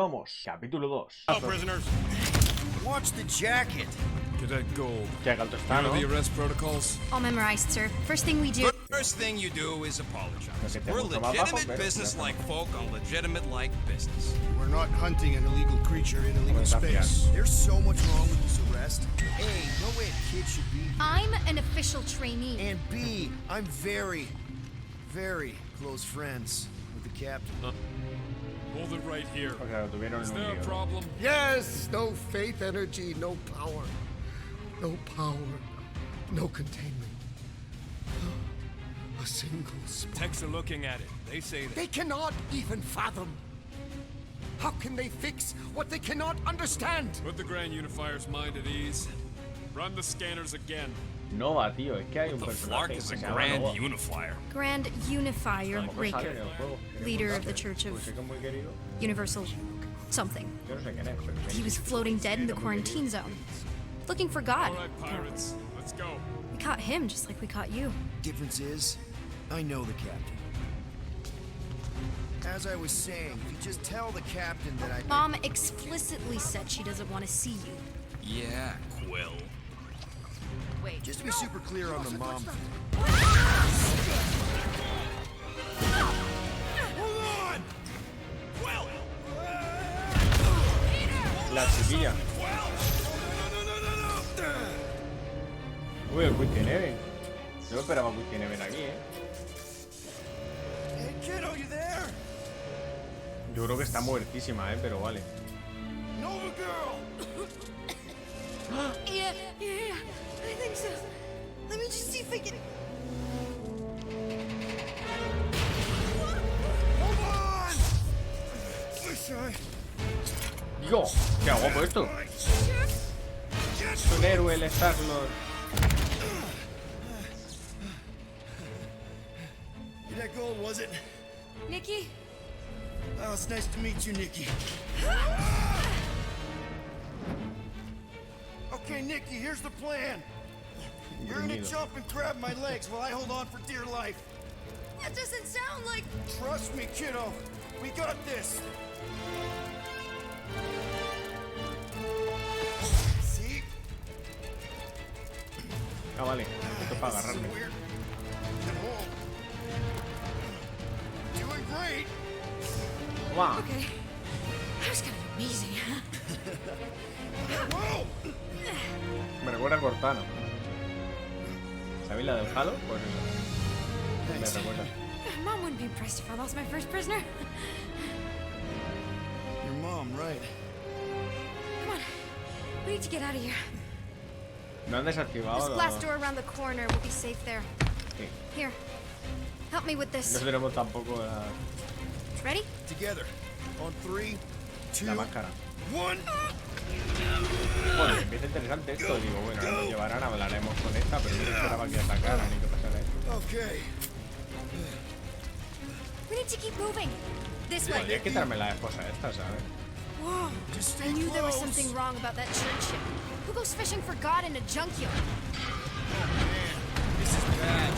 vamos. Capítulo 2. Prisoners. Watch the jacket. Cadet Gold. Qué alto está, ¿no? The arrest protocols. All memorized, sir. First thing we do. First thing you do is apologize. Okay, We're mucho más bajo, legitimate pero- business-like folk on legitimate-like business. We're not hunting an illegal creature in illegal Bueno, gracias. space. There's so much wrong with this arrest. A, no way a kid should be here. I'm an official trainee. And B, I'm very, very close friends with the captain. Hold it right here. O sea, lo tuvieron Is en un there a lío. problem? Yes, no faith energy, no power. No power, no containment. A single spark. Techs are looking at it. They say that. They cannot even fathom. How can they fix what they cannot understand? Put the Grand Unifier's mind at ease. Run the scanners again. Nova, tío, es que hay un The personaje Flark que is se a llama Grand Nova. Unifier. Grand Unifier A lo mejor sale en Breaker. el juego. Leader of the Church of Pues sí que es muy querido. Universal something. Yo no sé quién es, pero He was floating dead in the quarantine zone. Looking for God. All right, pirates. Let's go. We caught him just like we caught you. Difference is, I know the captain. As I was saying, if you just tell the captain that I... Mom explicitly said she doesn't want to see you. Yeah, Quill. Wait. Just to be super clear on the mom thing. Hold on! Quill! La chiquilla. Uy, el Whisky Neven. Yo esperaba Whisky Neven aquí, Hey kiddo, you there? Yo creo que está muertísima, pero vale. Nova girl! Yeah, I think so. Let me just see if I can. Hold on! Wish I... ¡Dios! ¡Qué guapo esto! Es un héroe el Star-Lord. That gold, was it? Nikki? Oh, it's nice to meet you, Nikki. Okay, Nikki, here's the plan. You're gonna jump and grab my legs while I hold on for dear life. That doesn't sound like. Trust me, kiddo. We got this. See? Ah, vale. Esto es para This is agarrarme. weird. Get home. Doing great. ¡Guau! Okay. That was kind of amazing. Whoa! Me recuerda a Cortana. ¿Sabéis la del Halo? Pues eso. Me recuerda. Mom wouldn't be impressed if I lost my first prisoner. Your mom, right? Come on. We need to get out of here. No han This desactivado glass los... door around the corner will be safe there. Sí. Here. Help me with No this. tenemos tampoco la Ready? Together. On 3, 2, máscara. 1. Bueno, empieza interesante esto. Digo, bueno, ahora nos llevarán, hablaremos con esta, pero yo no esperaba que atacaran ni que pasara esto. Okay. We need to keep moving. This Podría way. quitarme la esposa esta, ¿sabes? Whoa. Just I stay knew there was close. something wrong about that church ship. Who goes fishing for God in a junkyard? This is bad.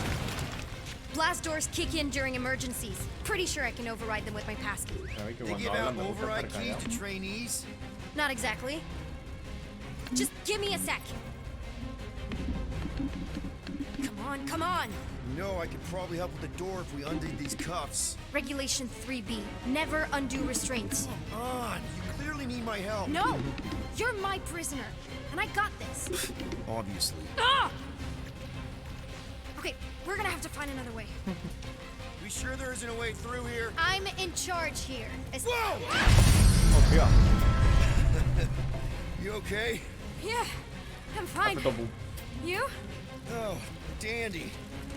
Blast doors kick in during emergencies. Pretty sure I can override them with my passkey. Sabéis que They cuando give out hablan me gusta override estar keys callado. to trainees. Not exactly. Just give me a sec. Come on, come on. You know, I could probably help with the door if we undid these cuffs. Regulation 3B. Never undo restraints. Come on, you clearly need my help. No! You're my prisoner. And I got this. Obviously. Ah! Okay, we're gonna have to find another way. We sure there isn't a way through here? I'm in charge here. Whoa! Hostia, You okay? Yeah, I'm fine. hace topu. You? Oh, dandy.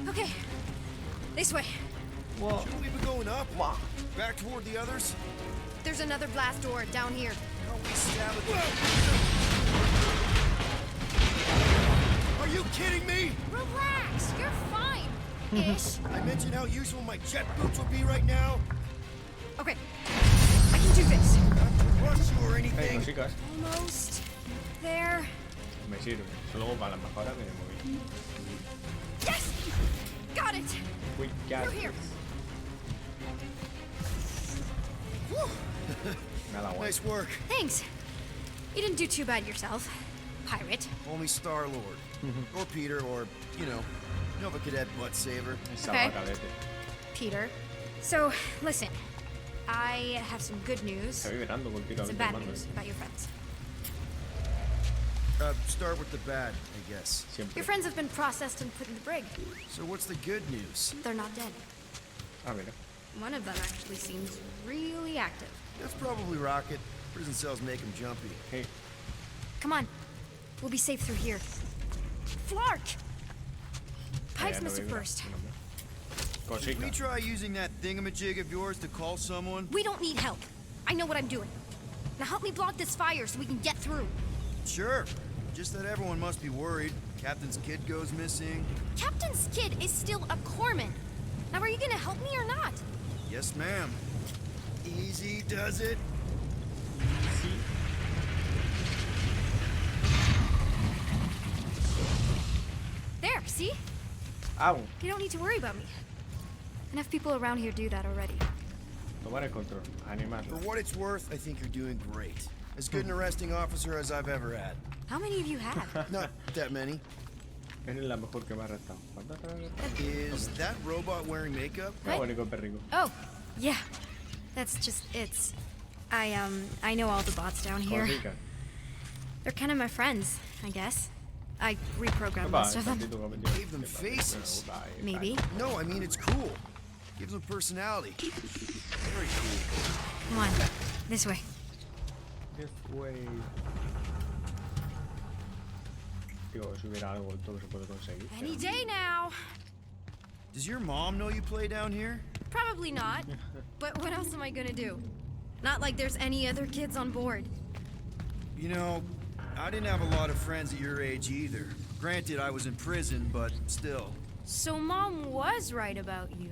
Okay. This way. Shouldn't we be going up? Back toward the others? There's another blast door down here. How we stab it? Are you kidding me? Relax, you're fine. Ish. I mentioned how useful my jet boots would be right now. Okay, I can do this. Not to rush you or Hey, anything. cositas. Almost there. Me sirve. Luego para las mejoras que me moví. Yes! Got it! Uy, ya. Through here. Nada guay. Nice work. Thanks. You didn't do too bad yourself, pirate. Call me Star-Lord. Or Peter, or, you know Nova Cadet Butt Saver. Okay. Cadete. Peter. So, listen. I have some good news Se va vibrando and continuamente some el bad mando. news about your friends. Start with the bad, I guess. Siempre. Your friends have been processed and put in the brig. So what's the good news? They're not dead. Ah, mira. One of them actually seems really active. That's probably Rocket. Prison cells make him jumpy. Hey, Come on. We'll be safe through here. Flark! Pipes no must have vibra. burst. Should we Cosica. try using that thingamajig of yours to call someone? We don't need help. I know what I'm doing. Now help me block this fire so we can get through. Sure. Just that everyone must be worried. Captain's kid goes missing. Captain's kid is still a corpsman. Now are you gonna help me or not? Yes, ma'am. Easy does it. There, see? Au. You don't need to worry about me. Enough people around here do that already. Tomar el control. Animarlo. For what it's worth, I think you're doing great. As good an arresting officer as I've ever had. How many of you had? Not that many. Eres la mejor que me ha arrestado. ¿Cuántas te has arrestado? Is that robot wearing makeup? Qué bonito perrico. Oh, yeah. That's just it's. I know all the bots down here. Cosica. They're kind of my friends, I guess. I reprogrammed Va, most of them. tantito que ha metido. Gave them faces. Maybe. No, I mean it's cool. Gives them personality. Very cool. Come on, this way. This way. Digo, si hubiera algo todo se puede conseguir. Any pero- day now. Does your mom know you play down here? Probably not. But what else am I gonna do? Not like there's any other kids on board. You know, I didn't have a lot of friends at your age either. Granted, I was in prison, but still. So Mom was right about you.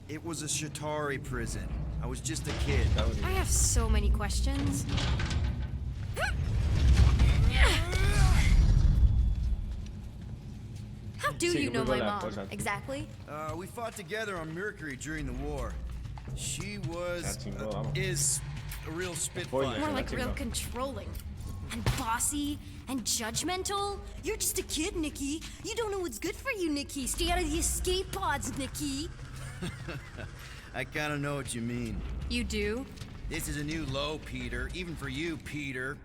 It was a Shatari prison. I was just a kid. I have so many questions. How do Sí, you know muy my buena mom? cosa. Exactly? We fought together on Mercury during the war. She was, Se la chingó, vamos. is a real spitfire. More Yeah, like that's real enough. controlling. And bossy and judgmental. You're just a kid, Nikki. You don't know what's good for you, Nikki. Stay out of the escape pods, Nikki. I kind of know what you mean. You do? This is a new low, Peter. Even for you, Peter.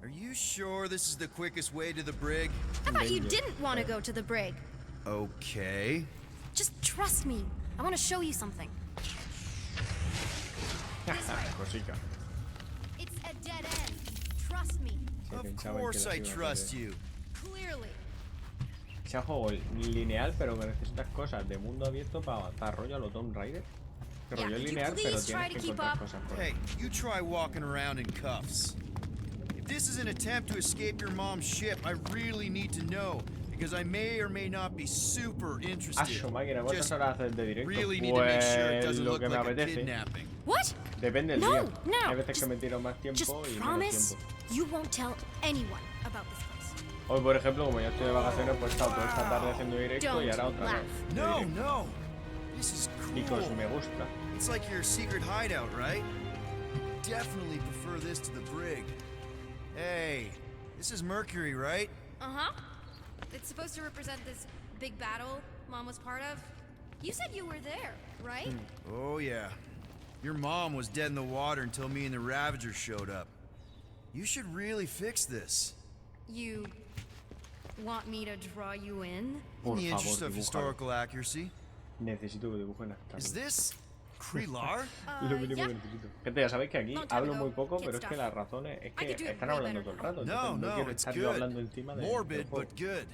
Are you sure this is the quickest way to the brig? I thought you didn't want to go to the brig. Okay. Just trust me. I want to show you something. Cosica. It's a dead end. Trust me. Se Of pensaba course que I las iba a trust hacer. you. Clearly. Sea un juego lineal, pero que necesitas cosas de mundo abierto para avanzar, rollo a lo Tomb Raider. Que Yeah, rollo could you lineal, pero please try tienes to que keep encontrar up? cosas por ahí. Hey, you try walking around in cuffs. If this is an attempt to escape your mom's ship, I really need to know. Because I may or may not be super Ah, interested. su máquina, ¿cuántas Just horas haces de directo? really need to make sure it Pues doesn't lo look que me like a apetece. kidnapping. What? Depende del No, día. no, Hay veces que just- me tiro más tiempo Just y menos promise tiempo. you won't tell anyone about this place. Hoy, por ejemplo, como ya estoy de vacaciones, pues he estado toda esta tarde haciendo directo y ahora otra vez. de No, directo. no. This is Because cool. me gusta. It's like your secret hideout, right? Definitely prefer this to the brig. Hey, this is Mercury, right? Uh-huh. It's supposed to represent this big battle Mom was part of. You said you were there, right? Oh, yeah. Your mom was dead in the water until me and the Ravagers showed up. You should really fix this. You want me to draw you in? Por In the interest favor, of dibújalo. historical accuracy. Necesito que dibujen hasta Is aquí. this Krelar? Lo mínimo yeah. que necesito. Gente, ya sabéis que aquí Long time hablo ago, muy poco, kid pero es que stuff. las razones es I que could do it están way hablando better todo el rato. No, Entonces no no, quiero it's estar yo good. hablando encima del Morbid, juego. but good.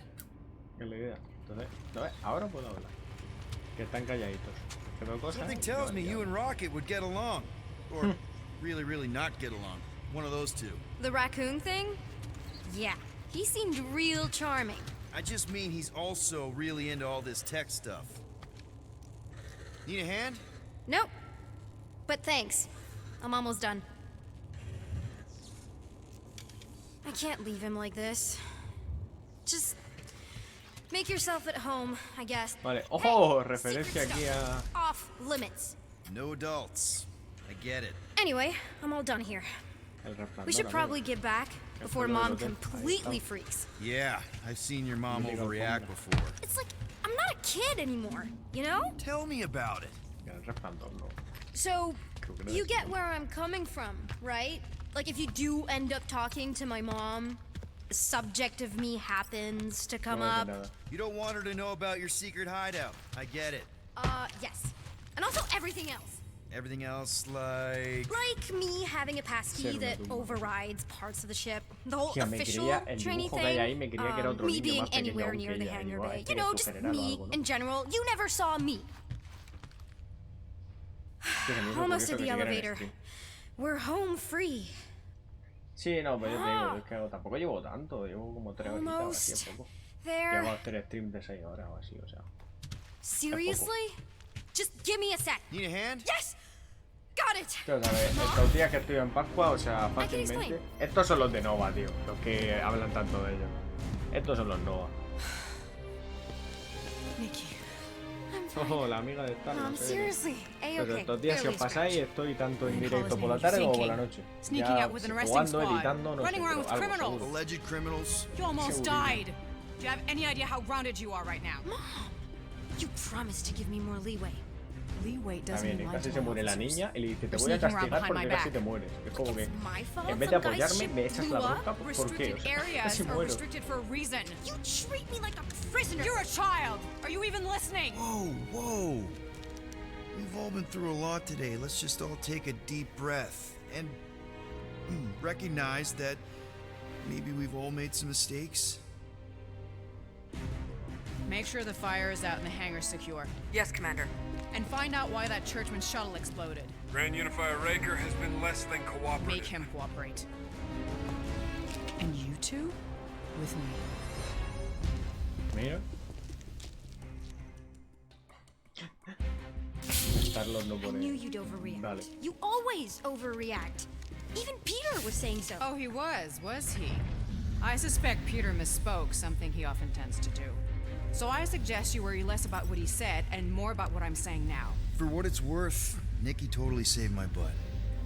Que es la idea. Entonces, ¿no ves? Ahora puedo hablar. Que están calladitos. Que veo cosas. Something y tells no, me ya. you and Rocket would get along. Or really, really not get along. One of those two. The raccoon thing? Yeah. He seemed real charming. I just mean he's also really into all this tech stuff. Need a hand? Nope. But thanks. I'm almost done. I can't leave him like this. Just make yourself at home, I guess. Vale. ¡Ojo! Hey, Referencia secret aquí stuff. a... Off limits. No adults. I get it. Anyway, I'm all done here. El resplandor, We should amigo. probably get back before Resplandor Mom del hotel. Ahí completely está. freaks. Yeah, I've seen your mom Amigo, overreact ponga. before. It's like I'm not a kid anymore, you know? Tell me about it. El resplandor, no. So, Creo que no you es- get where I'm coming from, right? Like if you do end up talking to my mom, the subject of me happens to come No voy a up. decir nada. You don't want her to know about your secret hideout. I get it. Yes. And also everything else. Everything else, like... Like me having a passkey Ser una that tumba. overrides parts of the ship. The whole Hostia, me official creía el trainee dibujo que hay ahí, thing. me creía que era otro Me niño being más pequeño anywhere aún near que the ella. hangar Digo, bay. este You que know, es just su general o me algo, ¿no? in general. You never saw me. Hostia, que me hizo Almost curioso at the que siguiera en elevator. stream. We're home free. Sí, no, pues yo te Ah. digo, es que tampoco llevo tanto, llevo como 3 horitas o así, Almost es poco. there. Llego a hacer stream de 6 horas o así, o sea. Seriously? Just give me a sec. Need a hand? Yes! Got it! Tío, ¿sabes? Estos días que estoy en Pascua, o sea, can fácilmente. explain. Estos son los de Nova, tío, los que hablan tanto de ellos. Estos son los Nova. Nikki. I'm fine. Oh, la amiga de Star, Mom, no sé. seriously. Pero A-okay. estos días, si os Barely pasáis, scratched. estoy tanto en Then call directo his por la name. tarde como por Thinking. la noche. Sneaking Ya, out with an si arresting jugando, squad. editando, no Running sé, around pero with algo criminals. seguro. Alleged criminals? You almost Seguro. died. Do you have any idea how grounded you are right now? You promised to give me more leeway. Leeway Está doesn't bien, mean y casi se muere la niña y le dice, te You're voy a sneaking around castigar behind porque my casi back. te mueres. Es como que, It's my fault en vez de some guy's apoyarme, ship me echas blew la up. bronca, ¿por qué? O Restricted sea, areas casi are muero. restricted for a reason. You treat me like a prisoner. You're a child. Are you even listening? Whoa, whoa. We've all been through a lot today. Let's just all take a deep breath and recognize that maybe we've all made some mistakes. Make sure the fire is out and the hangar's secure. Yes, Commander. And find out why that churchman's shuttle exploded. Grand Unifier Raker has been less than cooperative. Make him cooperate. And you two? With me. Mira. Carlos no I pone. knew you'd overreact. Dale. You always overreact. Even Peter was saying so. Oh, he was he? I suspect Peter misspoke, something he often tends to do. So I suggest you worry less about what he said and more about what I'm saying now. For what it's worth, Nikki totally saved my butt.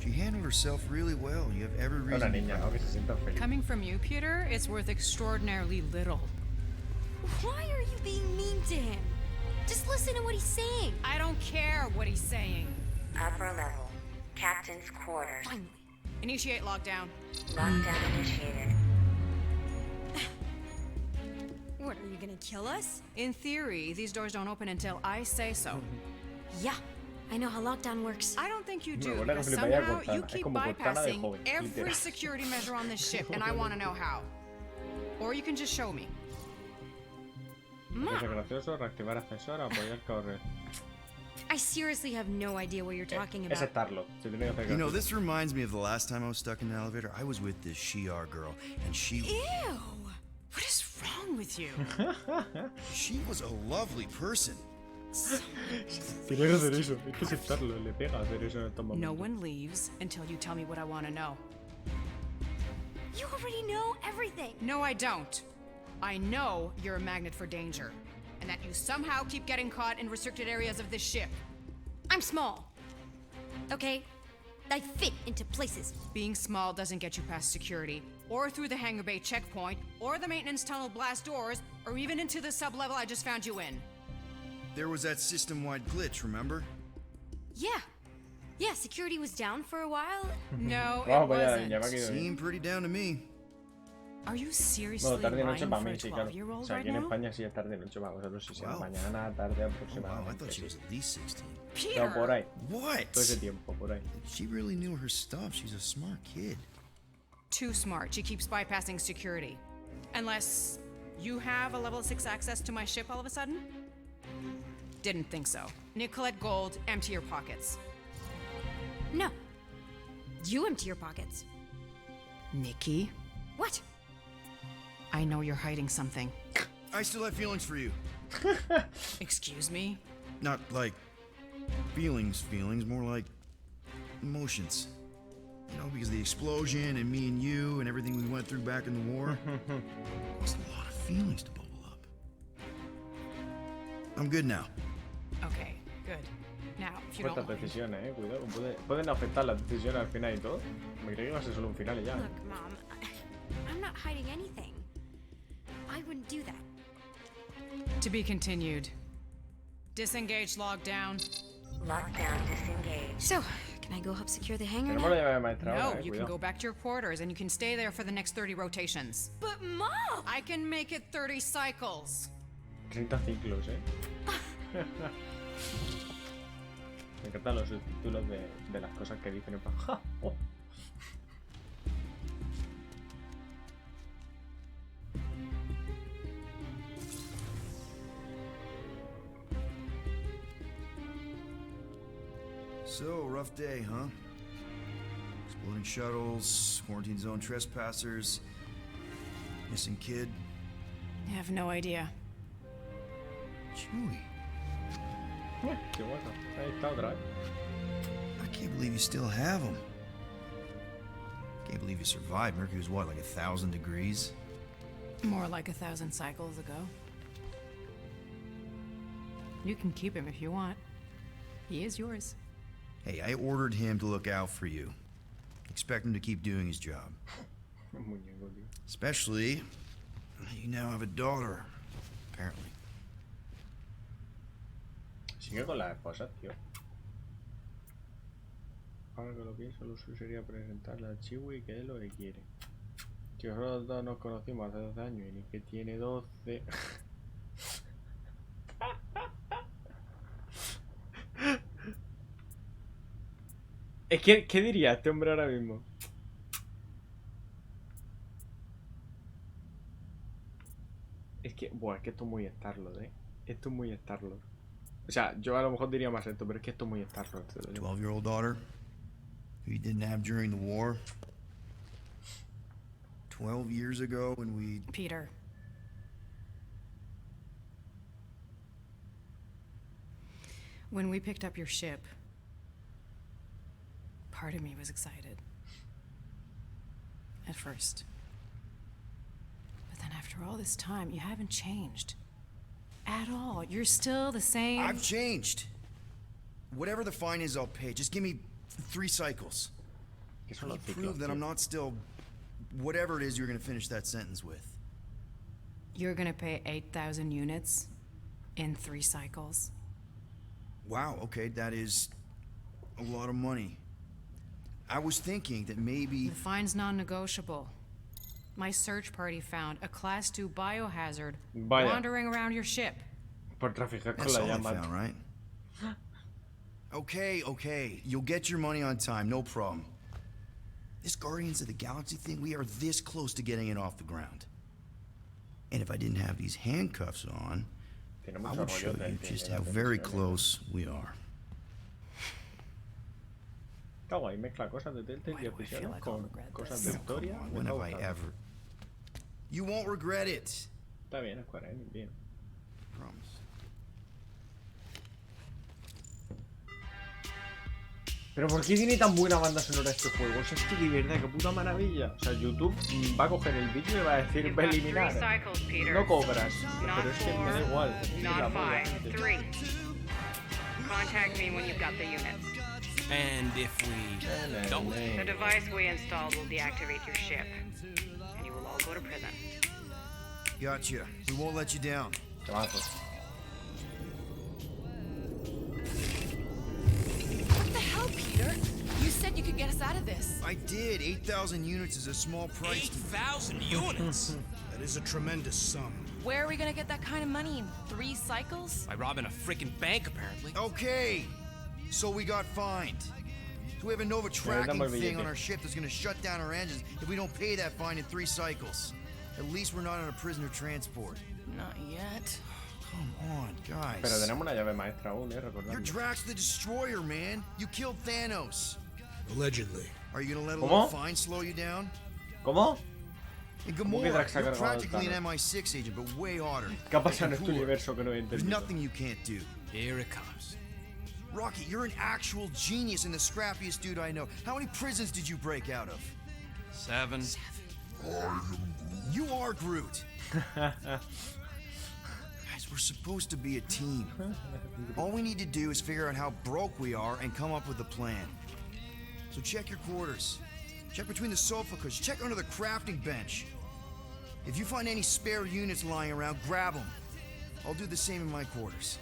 She handled herself really well. You have every Una reason to be niña, ¿no? proud. Que se sienta feliz. Coming from you, Peter, it's worth extraordinarily little. Why are you being mean to him? Just listen to what he's saying. I don't care what he's saying. Upper level. Captain's quarters. Finally. Initiate lockdown. Lockdown initiated. What, are you gonna kill us? In theory, these doors don't open until I say so. Yeah, I know how lockdown works. I don't think you do, Bueno, because le fliparía somehow Cortana. you Es keep como Cortana de bypassing joven, every literal. security measure on this ship, and I want to know how. Or you can just show me. Es gracioso, reactivar ascensor, apoyar correr. I seriously have no idea what you're talking Es about. estarlo. Se tiene que hacer You know, gracioso. this reminds me of the last time I was stuck in an elevator. I was with this Shi'ar girl, and she Ew! What is wrong with you? was a lovely person. Tiene que hacer eso. Es que es estarlo. Le pega hacer eso en estos momentos. No one leaves until you tell me what I want to know. You already know everything. No, I don't. I know you're a magnet for danger, and that you somehow keep getting caught in restricted areas of this ship. I'm small. Okay? I fit into places. Being small doesn't get you past security, or through the hangar bay checkpoint, or the maintenance tunnel blast doors, or even into the sub-level I just found you in. There was that system-wide glitch, remember? Yeah. Yeah, security was down for a while. No, it Vamos para allá, niña, wasn't. va que Seemed pretty down to me. Are you seriously Bueno, tarde y noche lying para for a mí, sí, claro. O 12-year-old sea, right aquí en now? España sí es tarde y noche para vosotros. Si sea Wow. mañana, tarde Oh, wow, I aproximadamente. thought she Sí. was at least 16. No, por Peter! ahí. What? Todo ese tiempo, por ahí. She really knew her stuff. She's a smart kid. Too smart. She keeps bypassing security. Unless you have a level 6 access to my ship all of a sudden? Didn't think so. Nicolette Gold, empty your pockets. No. You empty your pockets. Nikki, What? I know you're hiding something. I still have feelings for you. Excuse me? Not like feelings, more like emotions. You know, because the explosion and me and you and everything we went through back in the war caused a lot of feelings to bubble up. I'm good now. Okay, good. Now, if you Fuertes don't mind. decisiones, cuidado. Pueden afectar las decisiones al final y todo. Me creí que iba a ser solo un final y ya. Look, Mom, I'm not hiding anything. I wouldn't do that. To be continued. Disengage, log down. Lockdown disengaged. So, can I go help secure the hangar Tenemos now? la llave maestra No, ahora, you can cuidado. go back to your quarters and you can stay there for the next 30 rotations. But Mom! I can make it 30 cycles. 30 ciclos, Me encantan los subtítulos de las cosas que dicen en plan. ¡Ja! ¡Oh! So, rough day, huh? Exploding shuttles, quarantine zone trespassers, missing kid. I have no idea. Chewie, Qué bueno. Ahí está otra vez. I can't believe you still have him. Can't believe you survived. Mercury was what, like 1,000 degrees? More like 1,000 cycles ago. You can keep him if you want. He is yours. Hey, I ordered him to look out for you. Expect him to keep doing his job. Muñeco, tío. Especially, you now have a daughter, apparently. Sigue con las esposas, tío. Ahora que lo pienso, lo suyo sería presentarle a Chiwi que es lo que quiere. Que nosotros dos nos conocimos hace 12 años y ni que tiene 12. Es que, ¿qué diría este hombre ahora mismo? Es que, buah, es que esto es muy Star-Lord, Esto es muy Star-Lord. O sea, yo a lo mejor diría más esto, pero es que esto es muy Star-Lord. 12-year-old daughter who you didn't have during the war. 12 years ago when we... Peter. When we picked up your ship, part of me was excited. At first. But then after all this time, you haven't changed. At all. You're still the same. I've changed. Whatever the fine is, I'll pay. Just give me 3 cycles. Que son Can you los ciclos, prove that tío. I'm not still... whatever it is you're gonna finish that sentence with? You're gonna pay 8,000 units in 3 cycles. Wow, okay, that is a lot of money. I was thinking that maybe... The fine's non-negotiable. My search party found a Class 2 biohazard Vaya. wandering around your ship. Por traficar con That's la all I llama. found, right? Okay. You'll get your money on time, no problem. This Guardians of the Galaxy thing, we are this close to getting it off the ground. And if I didn't have these handcuffs on, Tiene I mucho would show rollo you de just la how very tensión, close we are. Está guay, mezcla cosas de Telltale y Why do I feel decisiones like I'll con regret cosas this? de historia. Come on, Me when está have I gustando. ever... You won't regret it. Está bien, Square Enix, bien. Promise. Pero ¿por qué tiene tan buena banda sonora este juego? O sea, es que de verdad, qué puta maravilla. O sea, YouTube va a coger el vídeo y va a decir, va a eliminar. No cobras. Pero es que me da igual. Es que es la polla. Contact me when you've got the units. And if we don't, The device we installed will deactivate your ship, and you will all go to prison. Gotcha. We won't let you down. Temazo. What the hell, Peter? You said you could get us out of this. I did. 8,000 units is a small price. 8,000 units? That is a tremendous sum. Where are we gonna get that kind of money in 3 cycles? By robbing a freaking bank, apparently. Okay. So we got fined. So we have a Nova tracking dame el thing billete. on our ship that's gonna shut down our engines if we don't pay that fine in 3 cycles. At least we're not on a prisoner transport. Not yet. Come on, guys. Pero tenemos una llave maestra aún, You're recordando. Drax the Destroyer, man. You killed Thanos. Allegedly. Are you gonna let a ¿Cómo? little fine slow you down? ¿Cómo? And ¿Cómo que Gamora, Drax ha you're cargado practically al an Thanos? MI6 agent, but way hotter. ¿Qué ha pasado en este Cooler. universo que no he There's entendido? nothing you can't do. Here it comes. Rocky, you're an actual genius and the scrappiest dude I know. How many prisons did you break out of? 7. You are Groot. Guys, Guys, we're supposed to be a team. All we need to do is figure out how broke we are and come up with a plan. So check your quarters. Check between the sofa cushions. Check under the crafting bench. If you find any spare units lying around, grab them. I'll do the same in my quarters.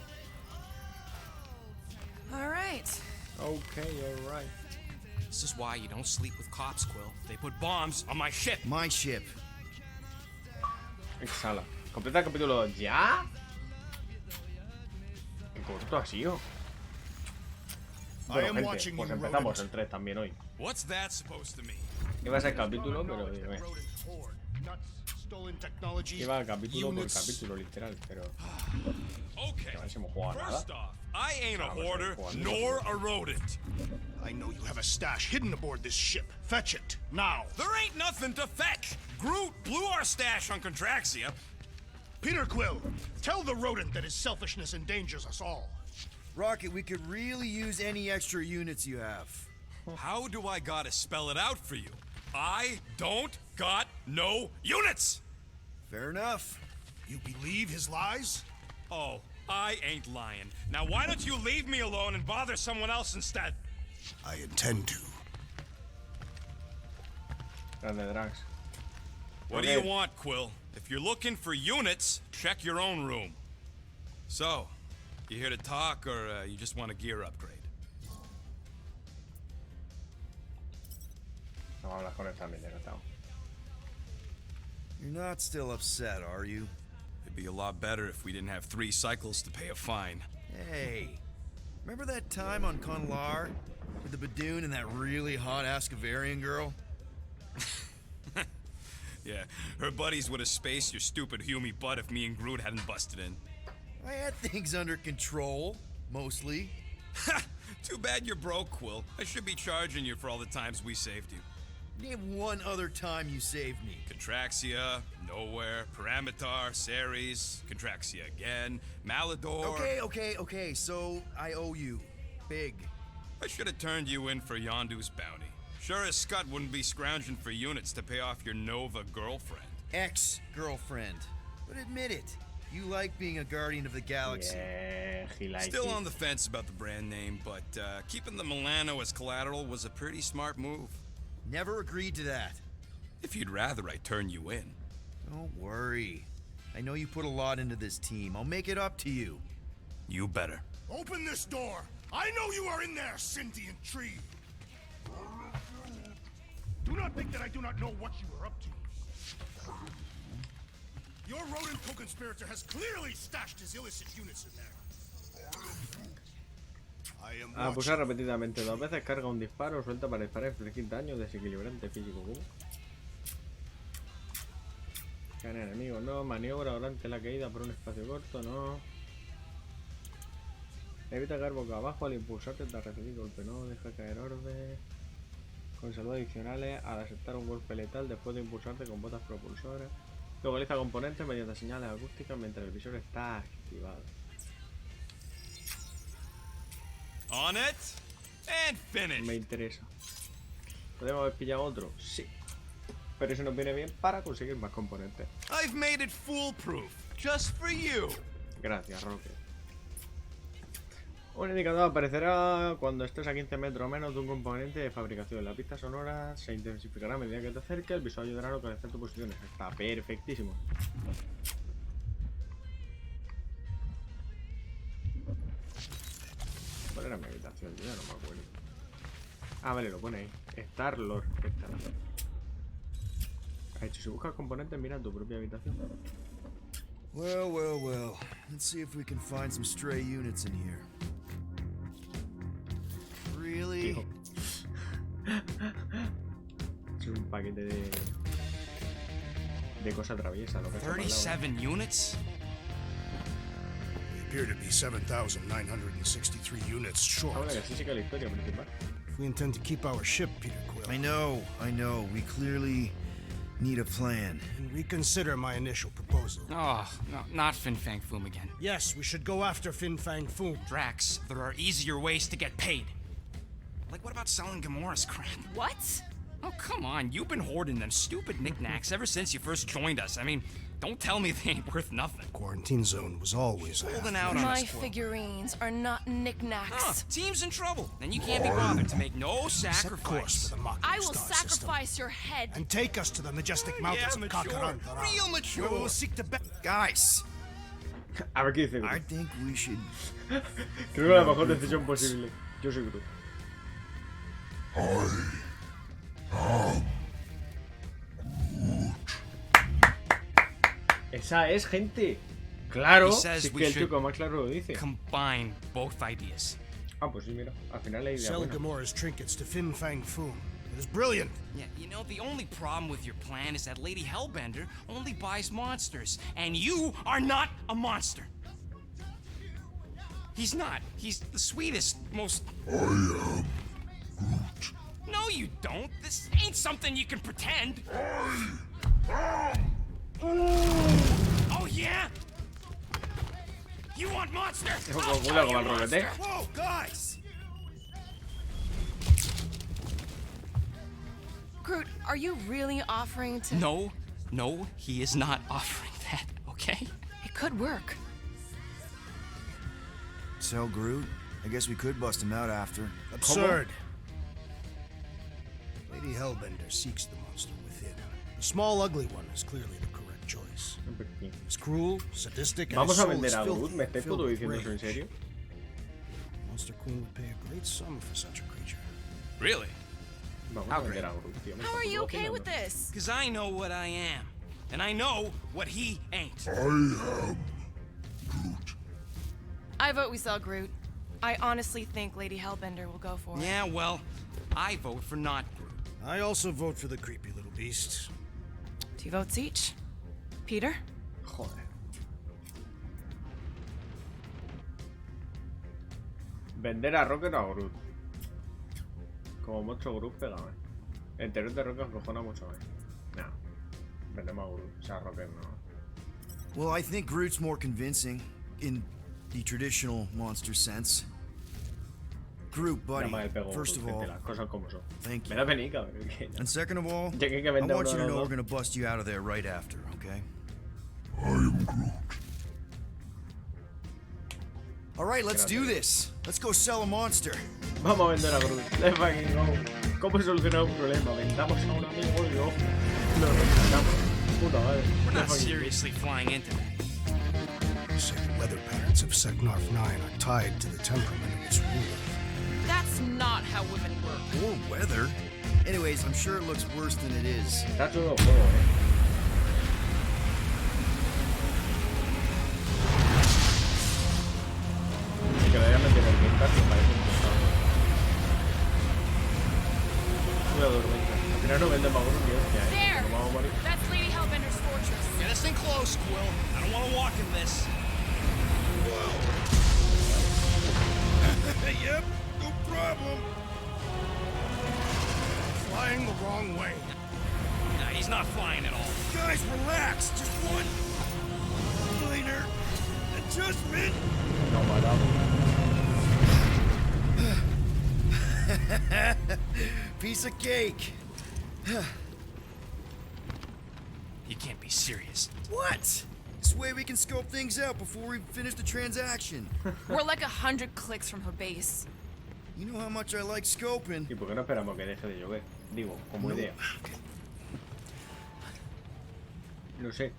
All right. Okay, alright. This is why you don't sleep with cops, Quill. They put bombs on my ship. My ship. Exhala. Completa el capítulo ya. Qué corto ha sido. Bueno, gente, pues empezamos el 3 también hoy. What's that supposed to mean? Iba a ser capítulo, pero iba capítulo por capítulo, literal, pero Okay. a ver si hemos jugado nada. First off, I ain't a hoarder nor a rodent. I know you have a stash hidden aboard this ship. Fetch it, now. There ain't nothing to fetch. Groot blew our stash on Contraxia. Peter Quill, tell the rodent that his selfishness endangers us all. Rocket, we could really use any extra units you have. How do I gotta spell it out for you? I don't got no units! Fair enough. You believe his lies? Oh, I ain't lying. Now why don't you leave me alone and bother someone else instead? I intend to. Grande Drax. What do you want, Quill? If you're looking for units, check your own room. So, you here to talk, or you just want a gear upgrade? Vamos a hablar con el familiar, Tao. You're not still upset, are you? It'd be a lot better if we didn't have 3 cycles to pay a fine. Hey, remember that time on Conlar with the Badoon and that really hot Ascavarian girl? Yeah, her buddies would have spaced your stupid Humy butt if me and Groot hadn't busted in. I had things under control, mostly. Ha! Too bad you're broke, Quill. I should be charging you for all the times we saved you. Name one other time you saved me. Contraxia, Nowhere, Paramitar, Ceres, Contraxia again, Malador... Okay, so I owe you. Big. I should have turned you in for Yondu's bounty. Sure as Scott wouldn't be scrounging for units to pay off your Nova girlfriend. Ex-girlfriend. But admit it, you like being a guardian of the galaxy. Yeah, he likes Still it. on the fence about the brand name, but keeping the Milano as collateral was a pretty smart move. Never agreed to that. If you'd rather I turn you in. Don't worry. I know you put a lot into this team. I'll make it up to you. You better. Open this door. I know you are in there, sentient tree. Do not think that I do not know what you are up to. Your rodent co-conspirator has clearly stashed his illicit units in there. I am Pulsar repetidamente 2 veces, carga un disparo, suelta para disparar, infligir daño, desequilibrante físico. Gana enemigos, no. Maniobra durante la caída por un espacio corto, no. Evita caer boca abajo al impulsarte tras recibir golpe, no. Deja caer orbes. Con salud adicionales al aceptar un golpe letal después de impulsarte con botas propulsoras. Localiza componentes mediante señales acústicas mientras el visor está activado. On it and finish. Me interesa. ¿Podemos haber pillado otro? Sí. Pero eso nos viene bien para conseguir más componentes. I've made it foolproof, just for you. Gracias, Rocket. Un indicador aparecerá cuando estés a 15 metros o menos de un componente de fabricación. La pista sonora se intensificará a medida que te acerques. El visor ayudará a localizar tu posición. Está perfectísimo. ¿Cuál era mi habitación? Yo ya no me acuerdo. Ah, vale, lo pone ahí. Star-Lord. Ha hecho, si buscas componentes, mira en tu propia habitación. Well. Let's see if we can find some stray units in here. Really? Tío. Es un paquete de cosa traviesa, lo que has 37 units? We appear to be 7,963 units short. Ahora que así sí que la historia principal. If we intend to keep our ship, Peter Quill, I know. We clearly need a plan. and reconsider my initial proposal. Oh, no, not Fin Fang Foom again. Yes, we should go after Fin Fang Foom. Drax, there are easier ways to get paid. Like, what about selling Gamora's crap? What? Oh, come on. You've been hoarding them stupid knickknacks ever since you first joined us. I mean, don't tell me they ain't worth nothing. Quarantine zone was always Holding out on My us, Quill. figurines are not knickknacks. Team's in trouble, and you can't be bothered to make no Set course sacrifice. for the Mocking I will Star system sacrifice your head. and take us to the majestic mountains of mature. Kakarantara, Real where mature. we will seek to Guys, A ver qué dice I Groot. think we should. Creo que la mejor decisión posible. Yo soy Groot. Esa es, gente. Claro, He si says es we que el should chico más claro lo dice. Combine both ideas. Ah, pues sí, mira. Al final la idea sell buena. Gamora's trinkets to Fin Fang Foom. It is brilliant. Yeah, you know, the only problem with your plan is that Lady Hellbender only buys monsters, and you are not a monster. He's not. He's the sweetest, most... I am Groot. No, you don't. This ain't something you can pretend. Oh, yeah? You want monster? I'll Cuidado tell con you el roquete. monster. Whoa, guys! Groot, are you really offering to... No, he is not offering that, okay? It could work. Sell Groot? I guess we could bust him out after. Absurd. Lady Hellbender seeks the monster within. The small, ugly one is clearly the correct choice. It's cruel, sadistic, and Vamos his a soul is vender a filthy, Groot. ¿Me estáis filled puto with diciendo eso en rage. serio? Monster Queen would pay a great sum for such a creature. Really? Vamos How a vender great. a Groot, tío. Me How está are you puto okay with vacilando. this? Because I know what I am, and I know what he ain't. I vote we sell Groot. I honestly think Lady Hellbender will go for it. Yeah, well, I vote for not Groot. I also vote for the creepy little beast. 2 votes each. Peter? Joder. Vender a Rocket o a Groot. Como mucho Groot pega más. El interior de Rocket cojona mucho más. No. Vendemos a Groot. O sea, Rocket no. Well, I think Groot's more convincing in the traditional monster sense. Groot, buddy. Llama el pego First of Groot, all, gente, las cosas como son. thank Me you. da penica, pero es que... And second of all, Ya que hay que I vender want you uno to de know los we're dos. gonna bust you out of there right after, okay? All right, let's do this. Let's go sell a monster. Vamos a vender a Groot. Let's fucking go. ¿Cómo solucionar un problema? Vendamos a un amigo y luego lo rescatamos. Puta madre. We're not Let's fucking- seriously flying into that. The sacred weather patterns of Seknarf 9 are tied to the temperament of its ruler. That's not how women work. Or weather. Anyways, I'm sure it looks worse than it is. Está chulo el juego, Que le voy a meter el Venta, que parece un pesado. Voy a dormir. Al final no vende más Groot que hostia, There! Nos vamos a morir. That's Lady Hellbender's fortress. Get us in close, Quill. I don't want to walk in this. Yep, no problem. Flying the wrong way. Nah, he's not flying at all. Guys, relax. Just one minor adjustment. No, Piece of cake. He can't be serious. What? This way we can scope things out before we finish the transaction. We're like 100 clicks from her base. You know how much I like scoping. ¿Y por qué no esperamos que deje de llover? Digo, como idea. No sé.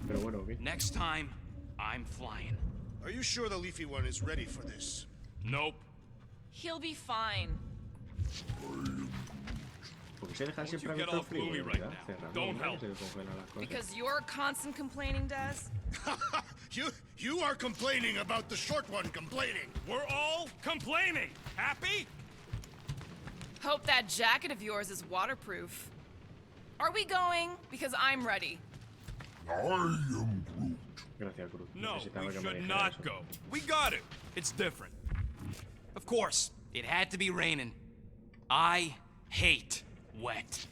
Pero bueno, ok. Next time, I'm flying. Are you sure the leafy one is ready for this? Nope. He'll be fine. ¿Por qué se dejan Don't siempre you get abierto el all frío? gloomy right ¿Verdad? now. Cerrando, Don't ¿no? help. Se le congelan las cosas. Because you're constant complaining, Des? You are complaining about the short one complaining. We're all complaining. Happy? Hope that jacket of yours is waterproof. Are we going? Because I'm ready. Gracias, Cruz. No, Necesitaba we que me should dijera not eso. go. We got it. It's different. Of course, it had to be raining. I hate wet.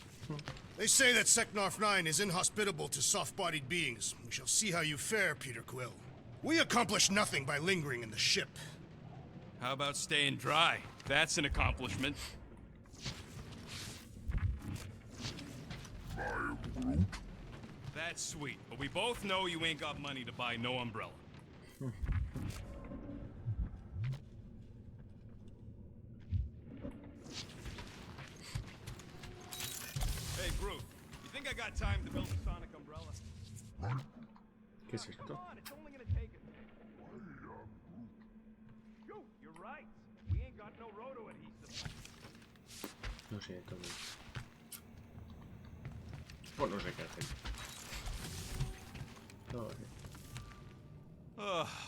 They say that Seknarf 9 is inhospitable to soft-bodied beings. We shall see how you fare, Peter Quill. We accomplish nothing by lingering in the ship. How about staying dry? That's an accomplishment. That's sweet, but we both know you ain't got money to buy no umbrella. Hey, Groot, you think I got time to build a sonic umbrella? ¿Qué es esto? Come on, it's only gonna take us. You're right. We ain't got no roto adhesive. No sé, esto no. Pues no sé qué hacer. No,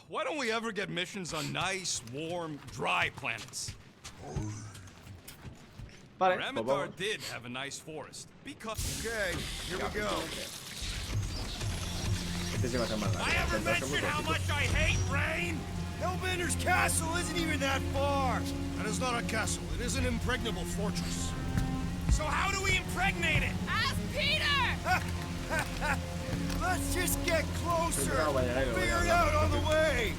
Why don't we ever get missions on nice, warm, dry planets? vale, Our pues Amatar vamos. did have a nice forest. Because Okay, here we go. Este se va a ser más largo. I ever Tendrá que ser muy mentioned how cortito. much I hate rain? Hellbender's castle isn't even that far. That is not a castle. It is an impregnable fortress. So how do we impregnate it? Ask Peter! Let's just get closer. No, vaya, vaya, Figure it vaya, out on the way.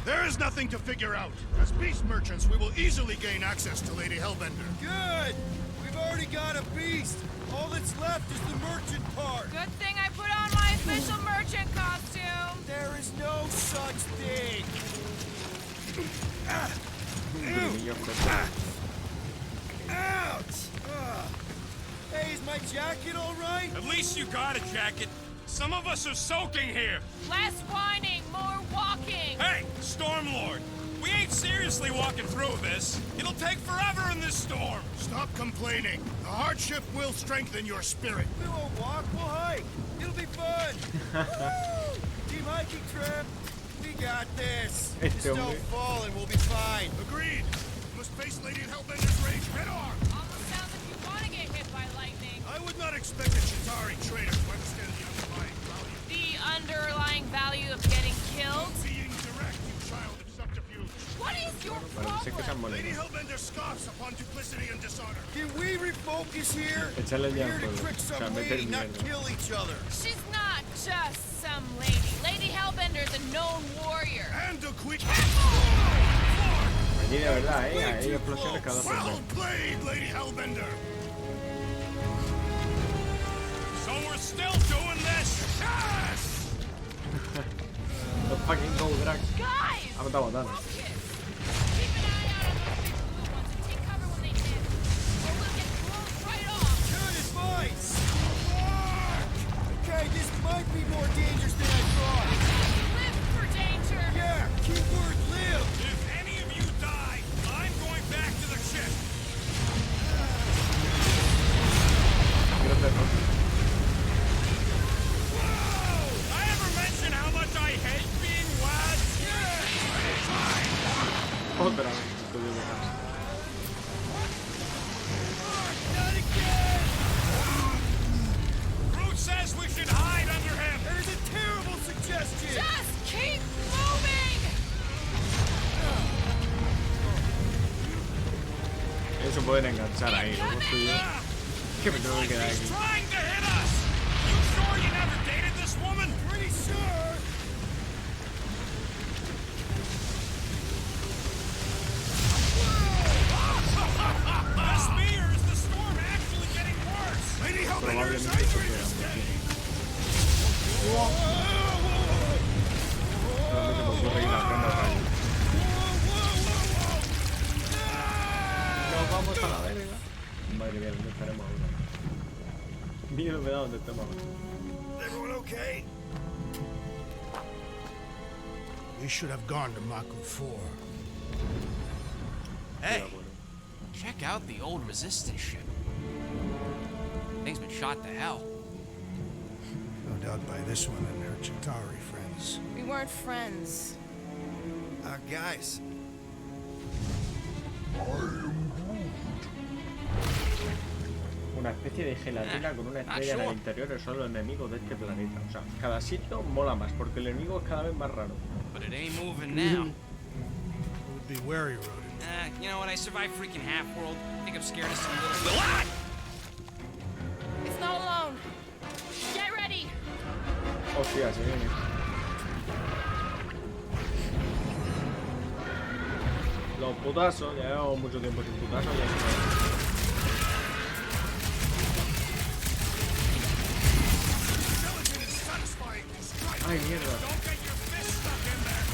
There is nothing to figure out. As beast merchants, we will easily gain access to Lady Hellbender. Good. We've already got a beast. All that's left is the merchant part. Good thing I put on my official merchant costume. There is no such thing. Primillo corto. Ouch! Hey, is my jacket all right? At least you got a jacket. Some of us are soaking here. Less whining, more walking. Hey, Stormlord, we ain't seriously walking through this. It'll take forever in this storm. Stop complaining. The hardship will strengthen your spirit. We won't walk, we'll hike. It'll be fun. Woo! Team hiking trip. We got this. Just don't fall and we'll be fine. Agreed. You must face Lady Hellbender's rage head on. Almost sounds like you want to get hit by lightning. I would not expect a Chitauri trader to understand the underlying value. The underlying value of getting killed? Being direct, you child of subterfuge. What is your Parece que se han problem? Lady molido. Hellbender scoffs upon duplicity and dishonor. Can we refocus here? Echarle ya We're here fuego. to trick O sea, some meter lady, not mierda. kill each other. She's not just some lady. Lady Hellbender's a known warrior. And a quick... Allí de verdad, hay explosiones cada Well segundo. played, Lady Hellbender. So we're still doing this? Yes! Los fucking gold drags. Guys! Ha matado a Thanos. Focus! Keep an eye out on those big blue ones and take cover when they hit. Or we'll get blown right off. Good advice. Okay, this might be more dangerous than I thought. Live for danger! Yeah, keyword live. If any of you die, I'm going back to the ship. Quiero hacerlo. I ever mention how much I hate being wet? Otra vez. Estudio de gas. Not again. Groot says we should hide under him. That is a terrible suggestion. Just keep moving! Eso pueden enganchar ahí, luego estoy yo. Que me tengo que quedar He's aquí. trying to hit us. You sure you never dated this woman? Pretty sure. The spear is the storm actually getting worse. Lady Hellbender is Probablemente se angry queda as aquí. day. Solamente me ocurre ir a prenda rayo. Nos vamos a la verga. Madre mía, ¿dónde estaremos ahora? Miedo me da donde estemos ahora. Everyone okay? We should have gone to Maku 4. Hey, check out the old resistance ship. Thing's been shot to hell. No doubt by this one and their Chitauri friends. We weren't friends. Guys. Una especie de gelatina con una estrella en el interior son los enemigos de este planeta. O sea, cada sitio mola más porque el enemigo es cada vez más raro. But it ain't moving now. Would be wary, Rodent. You know what? I survived freaking Half-World. I think I'm scared of some little... What? It's not alone. Get ready! Hostia, se viene. Los putazos, ya llevamos mucho tiempo sin putazos, ya se Ay, mierda. Don't get your fist stuck in there.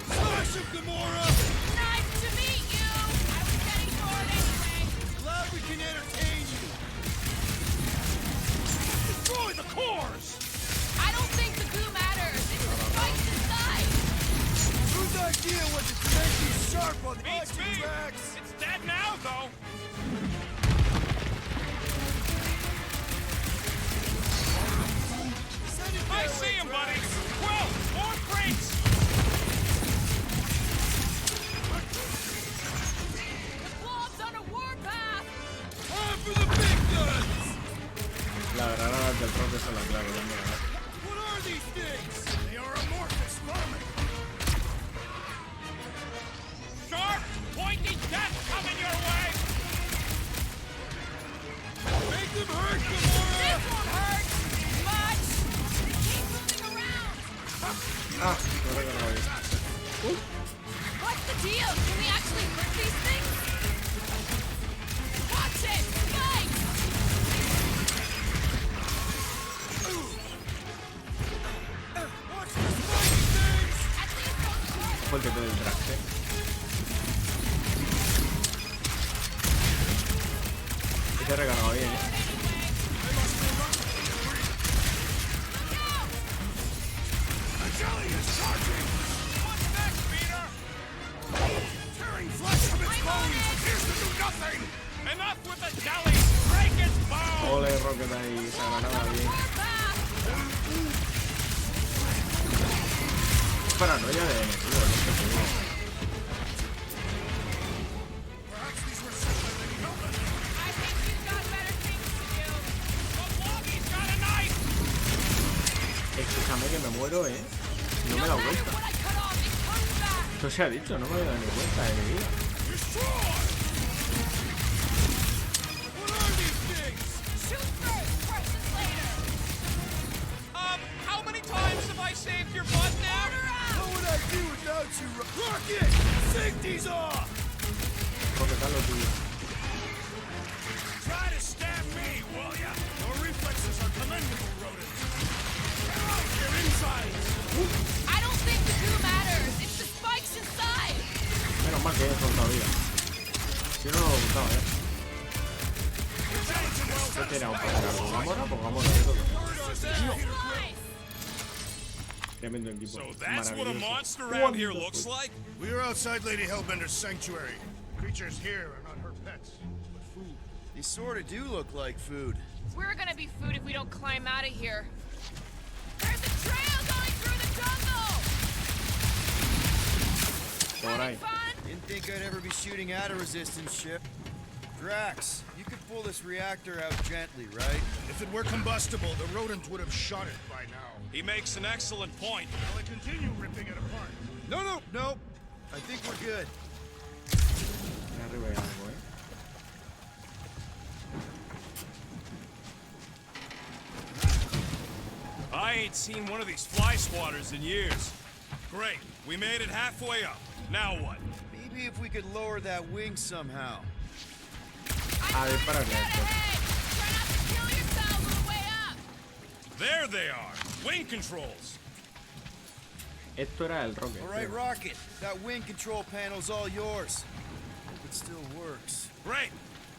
Smash him, Gamora! Nice to meet you! I was getting bored anyway. Glad we can entertain you. Destroy the cores! I don't think the goo matters. It's the spikes inside. Whose idea was it to make you sharp on the Beats me. tracks? It's dead now, though. I see him, buddy. Quill, more crates. The blob's on a warpath. Time for the big guns! Las granadas del rock son la clave, ¿no? What are these things? They are amorphous vermin. Sharp, pointy death coming your way. Make them hurt, Gamora! This won't hurt much. They keep moving around. Ah, no recuerdo bien. What's the deal? Can we actually hurt these things? Watch it! Spikes! Watch the spiky things! At least don't hurt. Fue el que te del traje. Y te recargado bien, ¿eh? Jelly is charging! What's next, Peter? Tearing flesh from its bones appears to do nothing! Enough with the jelly. Break its bones. Ole, Rocket ahí, esa granada bien. Paranoia de enemigo, no sé qué digo. Perhaps these were sent by Lady Hellbender. I think you've got better things to do. The Blobby's got a knife. Escúchame que me muero, ¿eh? No me he dado No matter cuenta. what I cut off, it comes back. Esto se ha dicho, no me he dado ni cuenta de mi vida. Destroy! What are these things? Shoot first, questions later. How many times have I saved your butt now? What would I do without you, Rocket? Safety's off! Rocket, haz lo tuyo. Try to stab me, will ya? Your reflexes are commendable, rodents. Tear out your insides! I don't think the goo matters. It's the spikes inside. Menos mal que he soltado vida. Si no, no lo gustaba, ¿eh? Yo tenía un poco de Gamora, pues Gamora de todo. Nice. Tremendo equipo. So that's what a Maravilloso. monster around here looks like? We are outside Lady Hellbender's sanctuary. Creatures here are not her pets, but food. They sort of do look like food. We're gonna be food if we don't climb out of here. There's a trail going through the jungle. Por ahí. Having fun? Didn't think I'd ever be shooting at a resistance ship. Drax, you could pull this reactor out gently, right? If it were combustible, the rodent would have shot it by now. He makes an excellent point. Shall I continue ripping it apart? No. I think we're good. Arriba hay algo, ¿eh? I ain't seen one of these fly swatters in years. Great, we made it halfway up. Now what? Maybe if we could lower that wing somehow. A dispararle a esto. Hey, try not to kill yourselves on the way up. There they are. Wing controls. Esto era el Rocket. All right, creo. Rocket, that wing control panel's all yours. Hope it still works. Great.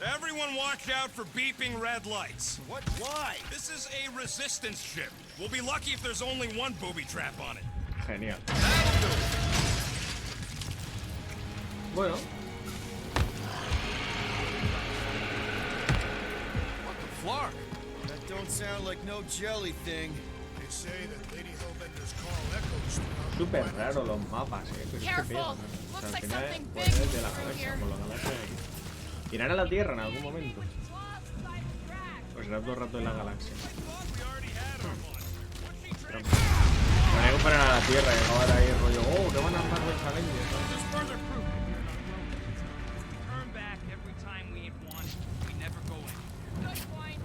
Everyone watch out for beeping red lights. What? Why? This is a resistance ship. We'll be lucky if there's only one booby trap on it. Genial. That'll do. Bueno, What the flark? That don't sound like no jelly thing. They say that Lady Hellbender's call echoes throughout the súper planet. raro los mapas, ¿eh? Pero es que Careful. pegan, ¿no? O sea, Looks al like final something pues big es de la through galaxia, here. por la galaxia. ¿Irán a la Tierra en algún momento? Pues será todo el rato en la galaxia. Bueno, hay que fueran a la Tierra y acabar ahí rollo, oh, que van a armar los Avengers, ¿no? There's further proof that we're not robots. Turn back every time we ain't wanted. We never go in. Good point.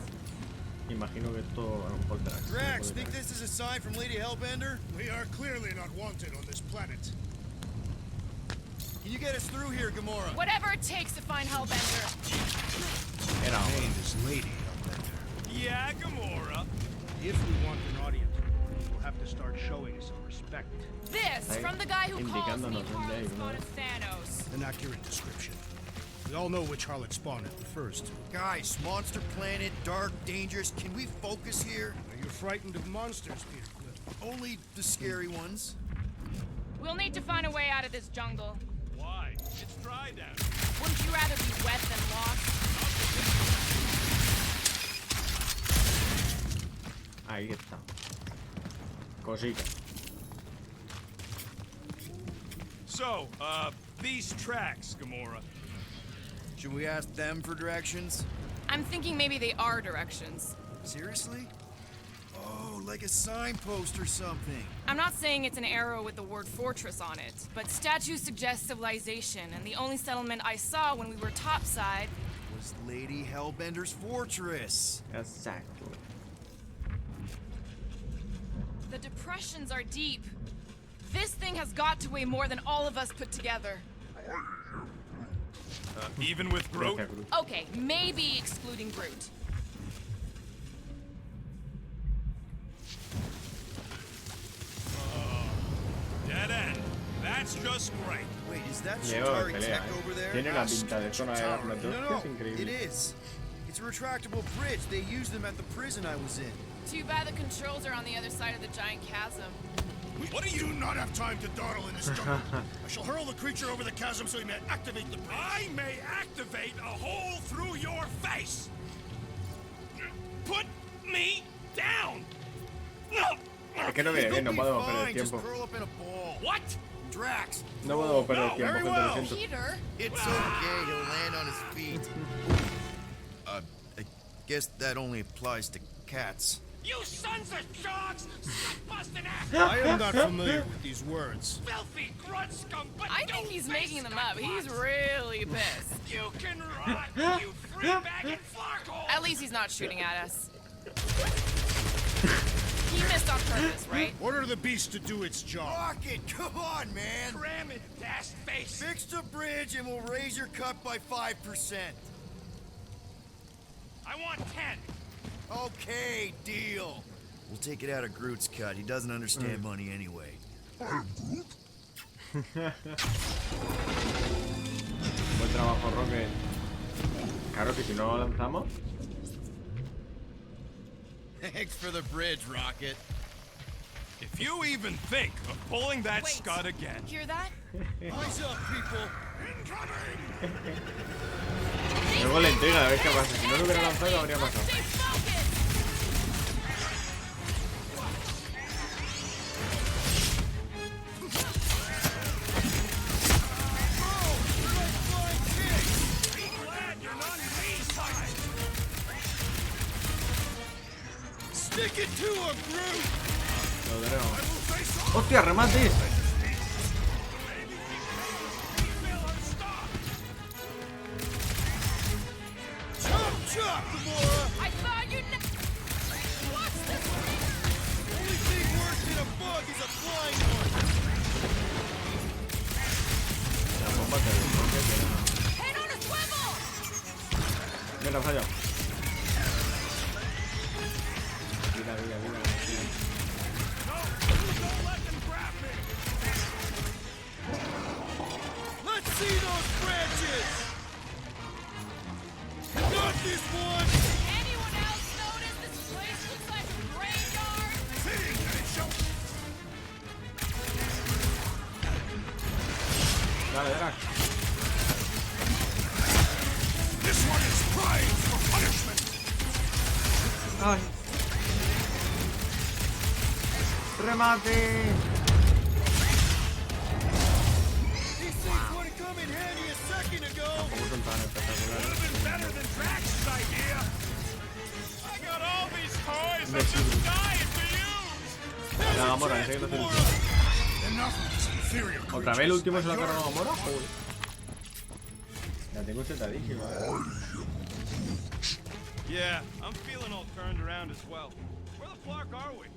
Imagino que esto a lo mejor Drax. Drax, think this is a sign from Lady Hellbender? We are clearly not wanted on this planet. Can you get us through here, Gamora? Whatever it takes to find Hellbender. Era This Lady Hellbender. Yeah, Gamora. If we want an audience, we'll have to start showing some respect. This from the guy who calls me Indicándonos dónde hay, Harlot ¿no? Spawn of Thanos. An accurate description. We all know which harlot spawn it refers to. Guys, monster planet, dark, dangerous. Can we focus here? Are you frightened of monsters, Peter Quill? Only the scary ones. We'll need to find a way out of this jungle. Why? It's dry down. Wouldn't you rather be wet than lost? Ahí está. Cosita. So, these tracks, Gamora. Should we ask them for directions? I'm thinking maybe they are directions. Seriously? Oh, like a signpost or something. I'm not saying it's an arrow with the word fortress on it, but statues suggest civilization, and the only settlement I saw when we were topside Was Lady Hellbender's fortress. Exacto. The depressions are deep. This thing has got to weigh more than all of us put together. Even with Groot? Okay, maybe excluding Groot. Dead end. That's just great. Wait, is that Leo, Shatari pelea, tech over there? Tiene la pinta de zona de las No, hostias it increíble. is. It's a retractable bridge. They used them at the prison I was in. Too bad the controls are on the other side of the giant chasm. What do you not have time to dawdle in this jungle? I shall hurl the creature over the chasm so he may activate the bridge. I may activate a hole through your face. Put me down. Es que no viene bien, no podemos perder Fine, just tiempo. curl up in a ball. What? Drax. No podemos perder tiempo, very gente, well. lo siento. Peter? It's okay. He'll land on his feet. I guess that only applies to cats. You sons of dogs! Busting ass! I am not familiar with these words. Filthy grunt scum! But I think he's making them up. He's really pissed. You can run, you free-bagging flarkhole! At least he's not shooting at us. He missed on purpose, right? Order the beast to do its job. Rocket, come on, man. Cram it, ass face! Fix the bridge and we'll raise your cut by 5%. I want 10. Okay, deal. We'll take it out of Groot's cut. He doesn't understand money anyway. Buen trabajo, Rocket. Claro que si no lo lanzamos. Thanks for the bridge, Rocket. If you even think of pulling that Wait. scud again... Hear that? Eyes up, people. Luego le intriga a ver qué pasa. Si no lo hubiera lanzado, habría pasado. Stay focused! Stick it to a Groot. Lo tenemos. ¡Hostia, remates! Chop, chop, Gamora. I thought you kn- Watch this! Only thing worse than a bug is a flying one. La bomba te desbloquea. Head on a swivel! Mira, falla. Vida. Let's see those branches. Got this one. Anyone else notice this place looks like a graveyard? Dale, Drax. This one is primed for punishment. ¡Ay! ¡Remate! These things would have come in handy a second ago. Tampoco son tan espectaculares. Better than Drax's idea. I got all these toys. Me I'm sirve. just dying to use. La Gamora, enseguida te lo Enough of these inferior ¿Otra vez el último se lo ha cargado a Gamora? Joder. La tengo setadísima. Yeah, I'm feeling all turned around as well. Where the fuck are we?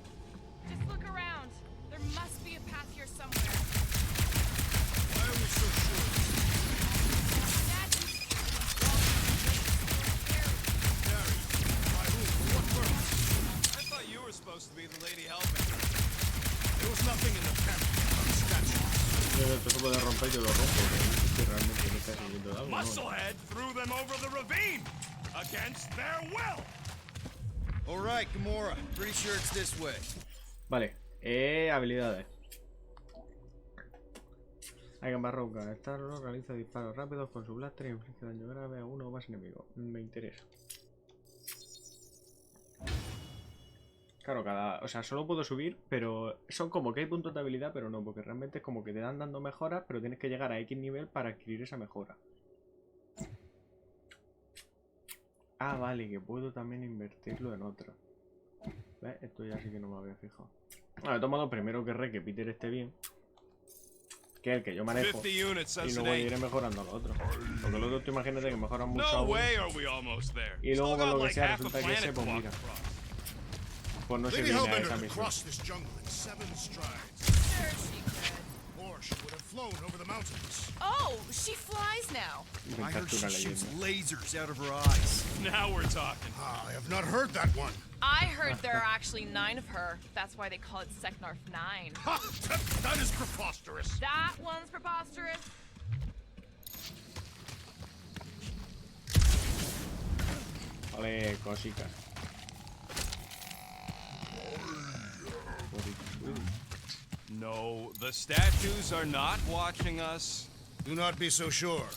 Just look around. There must be a path here somewhere. Why are we so sure? I thought you were puedes romper, yo lo rompo. Que realmente me está sirviendo de algo, ¿no? Musclehead threw them over the ravine against their will. All right, Gamora. Pretty sure it's this way. Vale, habilidades. Hay que embarrar estarlo, realiza disparos rápidos con su blaster y inflige daño grave a uno o más enemigos. Me interesa. Claro, o sea, solo puedo subir, pero son como que hay puntos de habilidad, pero no, porque realmente es como que te dan dando mejoras, pero tienes que llegar a X nivel para adquirir esa mejora. Ah, vale, que puedo también invertirlo en otra. ¿Ves? Esto ya sí que no me había fijado. Bueno, de todos modos, primero querré que Peter esté bien, que es el que yo manejo, y luego iré mejorando lo otro. Porque lo otro, tú imagínate que mejoran mucho aún, y luego con lo que sea resulta que ese, pues mira, pues no se viene a esa misión. Oh, she flies now. I heard she shoots lasers out of her eyes. Now we're talking. I have not heard that one. I heard there are actually 9 of her. That's why they call it Seknarf 9. Ha! That is preposterous. That one's preposterous. Vale, cositas. No, the statues are not watching us. Do not be so sure.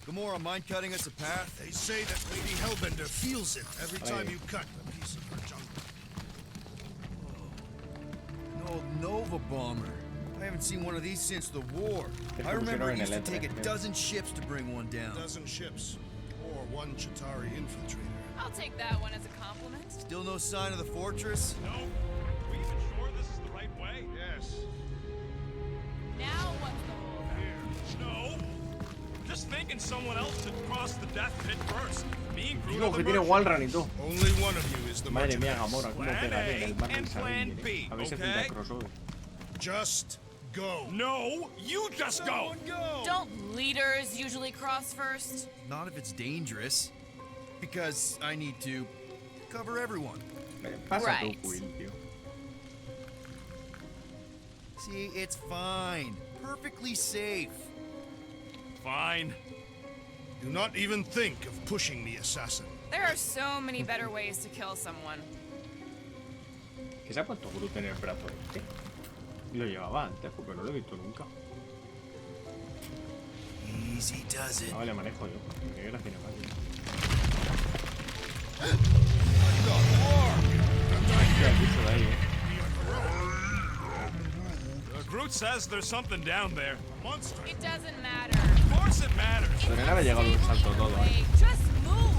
Gamora, mind cutting us a path? They say that Lady Hellbender feels it every time you cut a piece of her jungle. An old Nova bomber. I haven't seen one of these since the war. I remember it used to take a dozen ships to bring one down. A dozen ships, or one Chitauri infiltrator. I'll take that one as a compliment. Still no sign of the fortress? No. Are we even sure this is the right way? Yes. Now what's the hold? Here. No. Just thinking someone else should cross the death pit first. Me and Digo que tiene wallrun y todo. Only one of you is the Madre mía, merchandise. Gamora, cómo pegaré en el mar del Sarín. A ver si hace un crossover. Just go. No, you just go. Don't leaders usually cross first? Not if it's dangerous. Because I need to cover everyone. Pasa tu Quill, tío. See, it's fine. Perfectly safe. Fine. Do not even think of pushing me, assassin. There are so many better ways to kill someone. ¿Qué se ha puesto Groot en el brazo este? Lo llevaba antes, porque no lo he visto nunca. Easy does it. Ah, vale, manejo yo. Qué gracia más. Groot says there's something down there. Monster. It doesn't matter. Of course it matters. Pero nada, ha llegado un salto todo, ¿eh? Just move.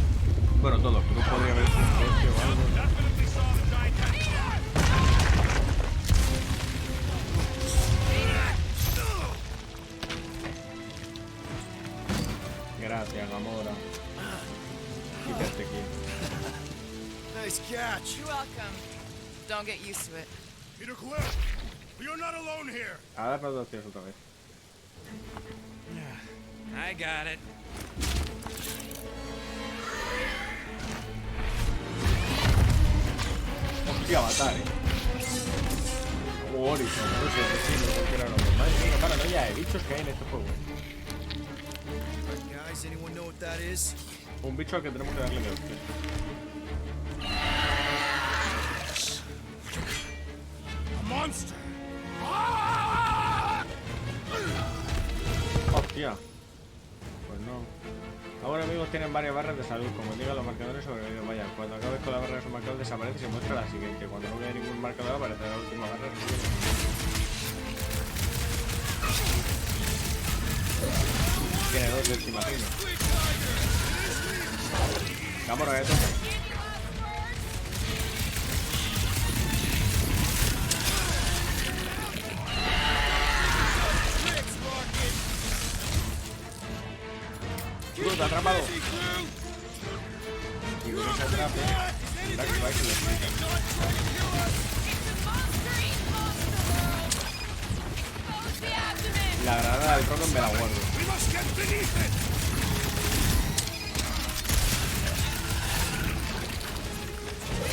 Bueno, todo. Groot podría haber sido un coche o algo. Definitely saw the giant head. Gracias, Gamora. Quítate aquí. Nice catch. You're welcome. Don't get used to it. Peter Quill, you're not alone here. A darnos dos tíos otra vez. I got it. Hostia, matar, Horizon, no sé, decirlo, cualquiera no. Madre mía, qué paranoia de bichos que hay en este juego. Guys, anyone know what that is? Un bicho al que tenemos que darle de hostia. A monster. Hostia. Pues no. Ahora amigos tienen varias barras de salud, como indican los marcadores sobre el vídeo. Vaya, cuando acabes con la barra de su marcador desaparece y se muestra la siguiente. Cuando no vea ningún marcador aparecerá la última barra. Tiene dos del imagino. Vamos a ver, toca. Groot atrapado. Y Groot se atrape. La que va y se lo explica. La granada del Rocket me la guardo.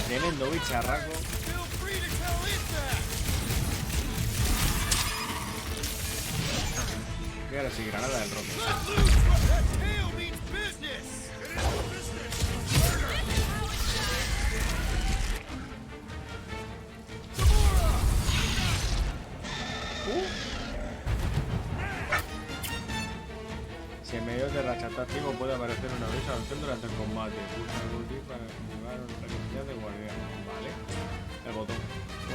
Tremendo bicharraco. Y ahora sí, granada del rock. Si en medio de racha táctico puede aparecer una aviso de acción durante el combate. Pulsa el botón para activar la capacidad de guardián. Vale. El botón.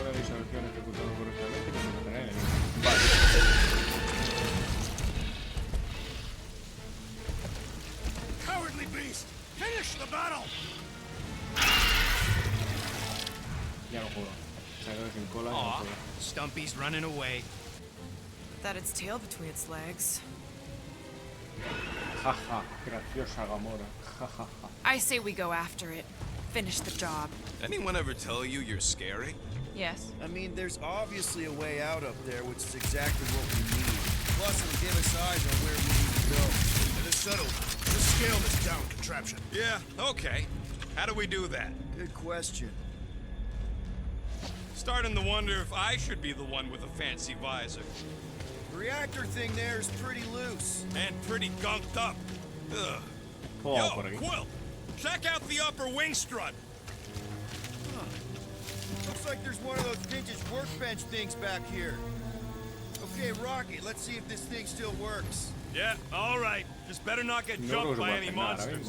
Un aviso de acción ejecutado correctamente que se meterá en el enemigo. Vale. Cowardly beast! Finish the battle! Ya no juego. Se ha quedado sin cola y no juego. Stumpy's running away. That its tail between its legs. Jaja, graciosa Gamora. Jajaja. I say we go after it. Finish the job. Anyone ever tell you you're scary? Yes. I mean, there's obviously a way out up there, which is exactly what we need. Plus, it'll give us eyes on where we need to go. It is settled. Let's scale this down contraption. Yeah, okay. How do we do that? Good question. Starting to wonder if I should be the one with a fancy visor. The reactor thing there is pretty loose. And pretty gunked up. Ugh. Yo, Quill! Check out the upper wing strut! Huh. Looks like there's one of those vintage workbench things back here. Okay, Rocket, let's see if this thing still works. Yeah, alright. Just better not get jumped by any monsters.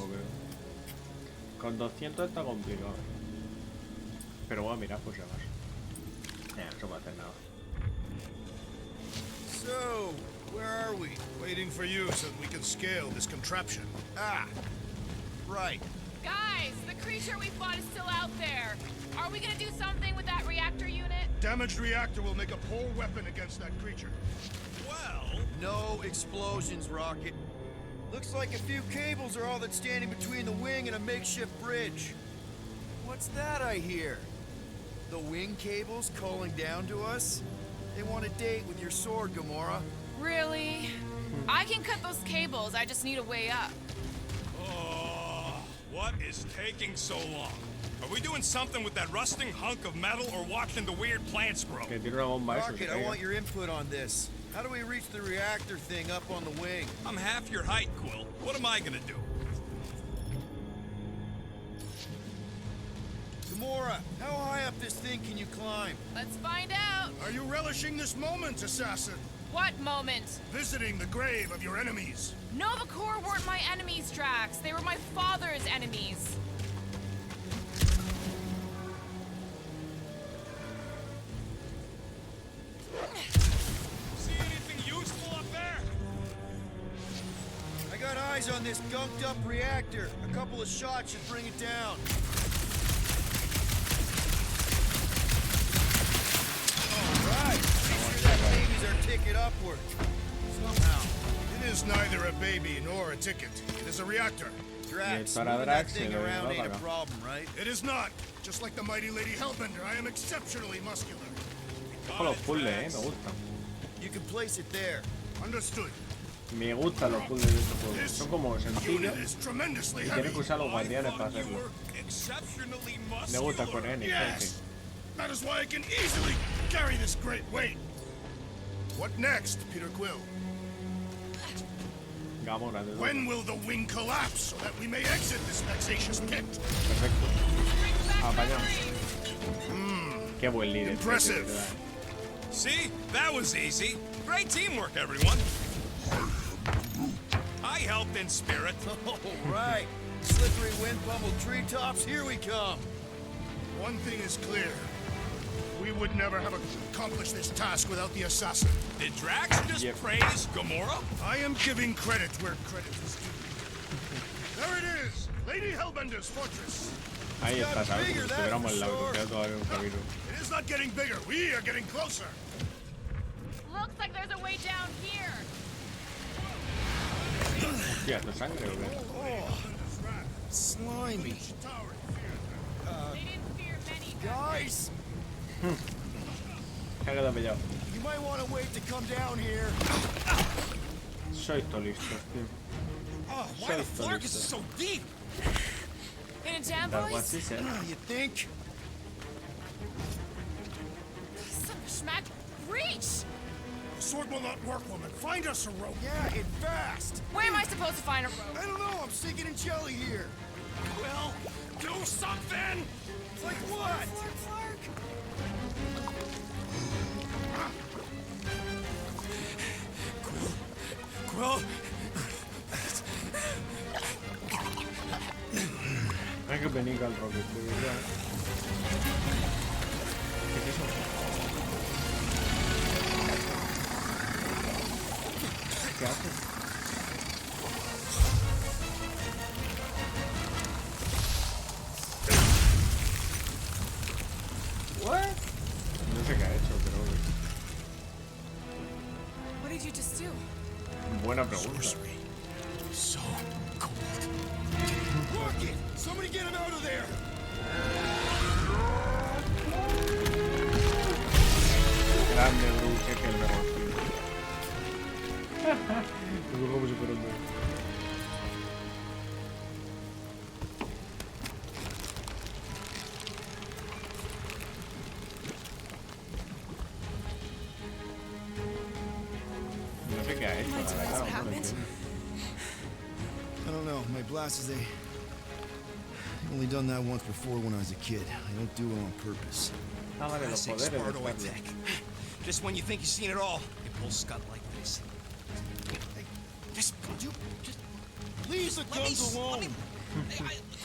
Con 200 está complicado. Pero bueno, mira, pues ya vas. No se puede hacer nada. So, where are we? Waiting for you so that we can scale this contraption. Ah, right. Guys, the creature we fought is still out there. Are we gonna do something with that reactor unit? Damaged reactor will make a poor weapon against that creature. Well... No explosions, Rocket. Looks like a few cables are all that's standing between the wing and a makeshift bridge. What's that I hear? The wing cables calling down to us? They want a date with your sword, Gamora. Really? I can cut those cables, I just need a way up. Oh, what is taking so long? Are we doing something with that rusting hunk of metal or watching the weird plants grow? Rocket, I want your input on this. How do we reach the reactor thing up on the wing? I'm half your height, Quill. What am I gonna do? Gamora, how high up this thing can you climb? Let's find out. Are you relishing this moment, assassin? What moment? Visiting the grave of your enemies. Nova Corps weren't my enemies, Drax. They were my father's enemies. See anything useful up there? I got eyes on this gunked up reactor. A couple of shots should bring it down. Alright, babies are ticking upward. Somehow. It is neither a baby nor a ticket. It is a reactor. Drax, moving that thing around ain't a problem, right? It is not. Just like the mighty Lady Hellbender, I am exceptionally muscular. Los puzzles, me gustan. You can place it there. Understood. Me gustan los puzzles de este juego. Son como sencillos y tienes que usar los guardianes para hacerlo. Me gusta con N, yes. That is why I can easily carry this great weight. What next, Peter Quill? Gamora, When will the wing collapse so that we may exit this vexatious pit? Perfecto. Apañamos. Qué buen líder. Impressive. See? That was easy. Great teamwork, everyone. I helped in spirit. All right. Slippery wind-pummeled treetops, here we come. One thing is clear. We would never have accomplished this task without the assassin. Did Drax just praise Gamora? I am giving credit where credit is due. There it is! Lady Hellbender's fortress. Ahí está, ¿sabes? Como si estuviéramos al lado, queda todavía un camino. It is not getting bigger. We are getting closer. Looks like there's a way down here. Hostia, ¿esto es sangre o qué? Oh, slimy. Guys, Cágate pillado. you might want to wait to come down here. Soy todo listo, tío. Oh, why the flark is so deep? In a jam, That's what boys? she said. You think? Some schmack reach! sword will not work, woman. Find us a rope. Yeah, and fast. Where am I supposed to find a rope? I don't know. I'm sinking in jelly here. Quill, do something! Like what? Quill? Hay que venir al rocket, de verdad. ¿Qué es eso? ¿Qué haces? What? No sé qué ha hecho, pero... What did you just do? Buena pregunta. So cold. Rocket! Somebody get him out of there! Grande, Bruce, que el mejor. Luego como si fuera un bebé. No sé qué ha hecho, la verdad, no lo entiendo. I don't know. My blasters, I've only done that once before when I was a kid. I don't do it on purpose. Ah, vale, los Classic poderes de Sparto Sparto. attack. Just when you think you've seen it all, it pulls scut like this. Hey, just Leave the guns alone!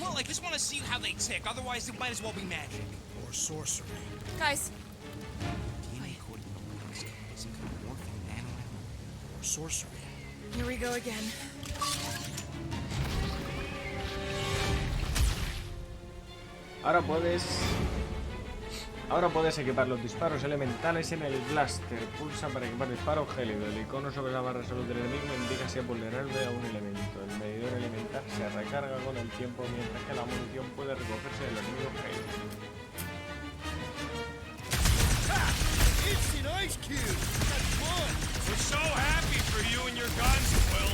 Well, I just want to see how they tick. Otherwise, it might as well be magic. Or sorcery. Guys, DNA coding isn't going to morph in an animal. Or sorcery. here we go again. Ahora puedes equipar los disparos elementales en el blaster. Pulsa para equipar disparo gélido. El icono sobre la barra de salud del enemigo indica si es vulnerable a un elemento. El medidor elemental se recarga con el tiempo, mientras que la munición puede recogerse del enemigo gélido. It's an ice cube! That's fun! We're so happy for you and your guns, Quill.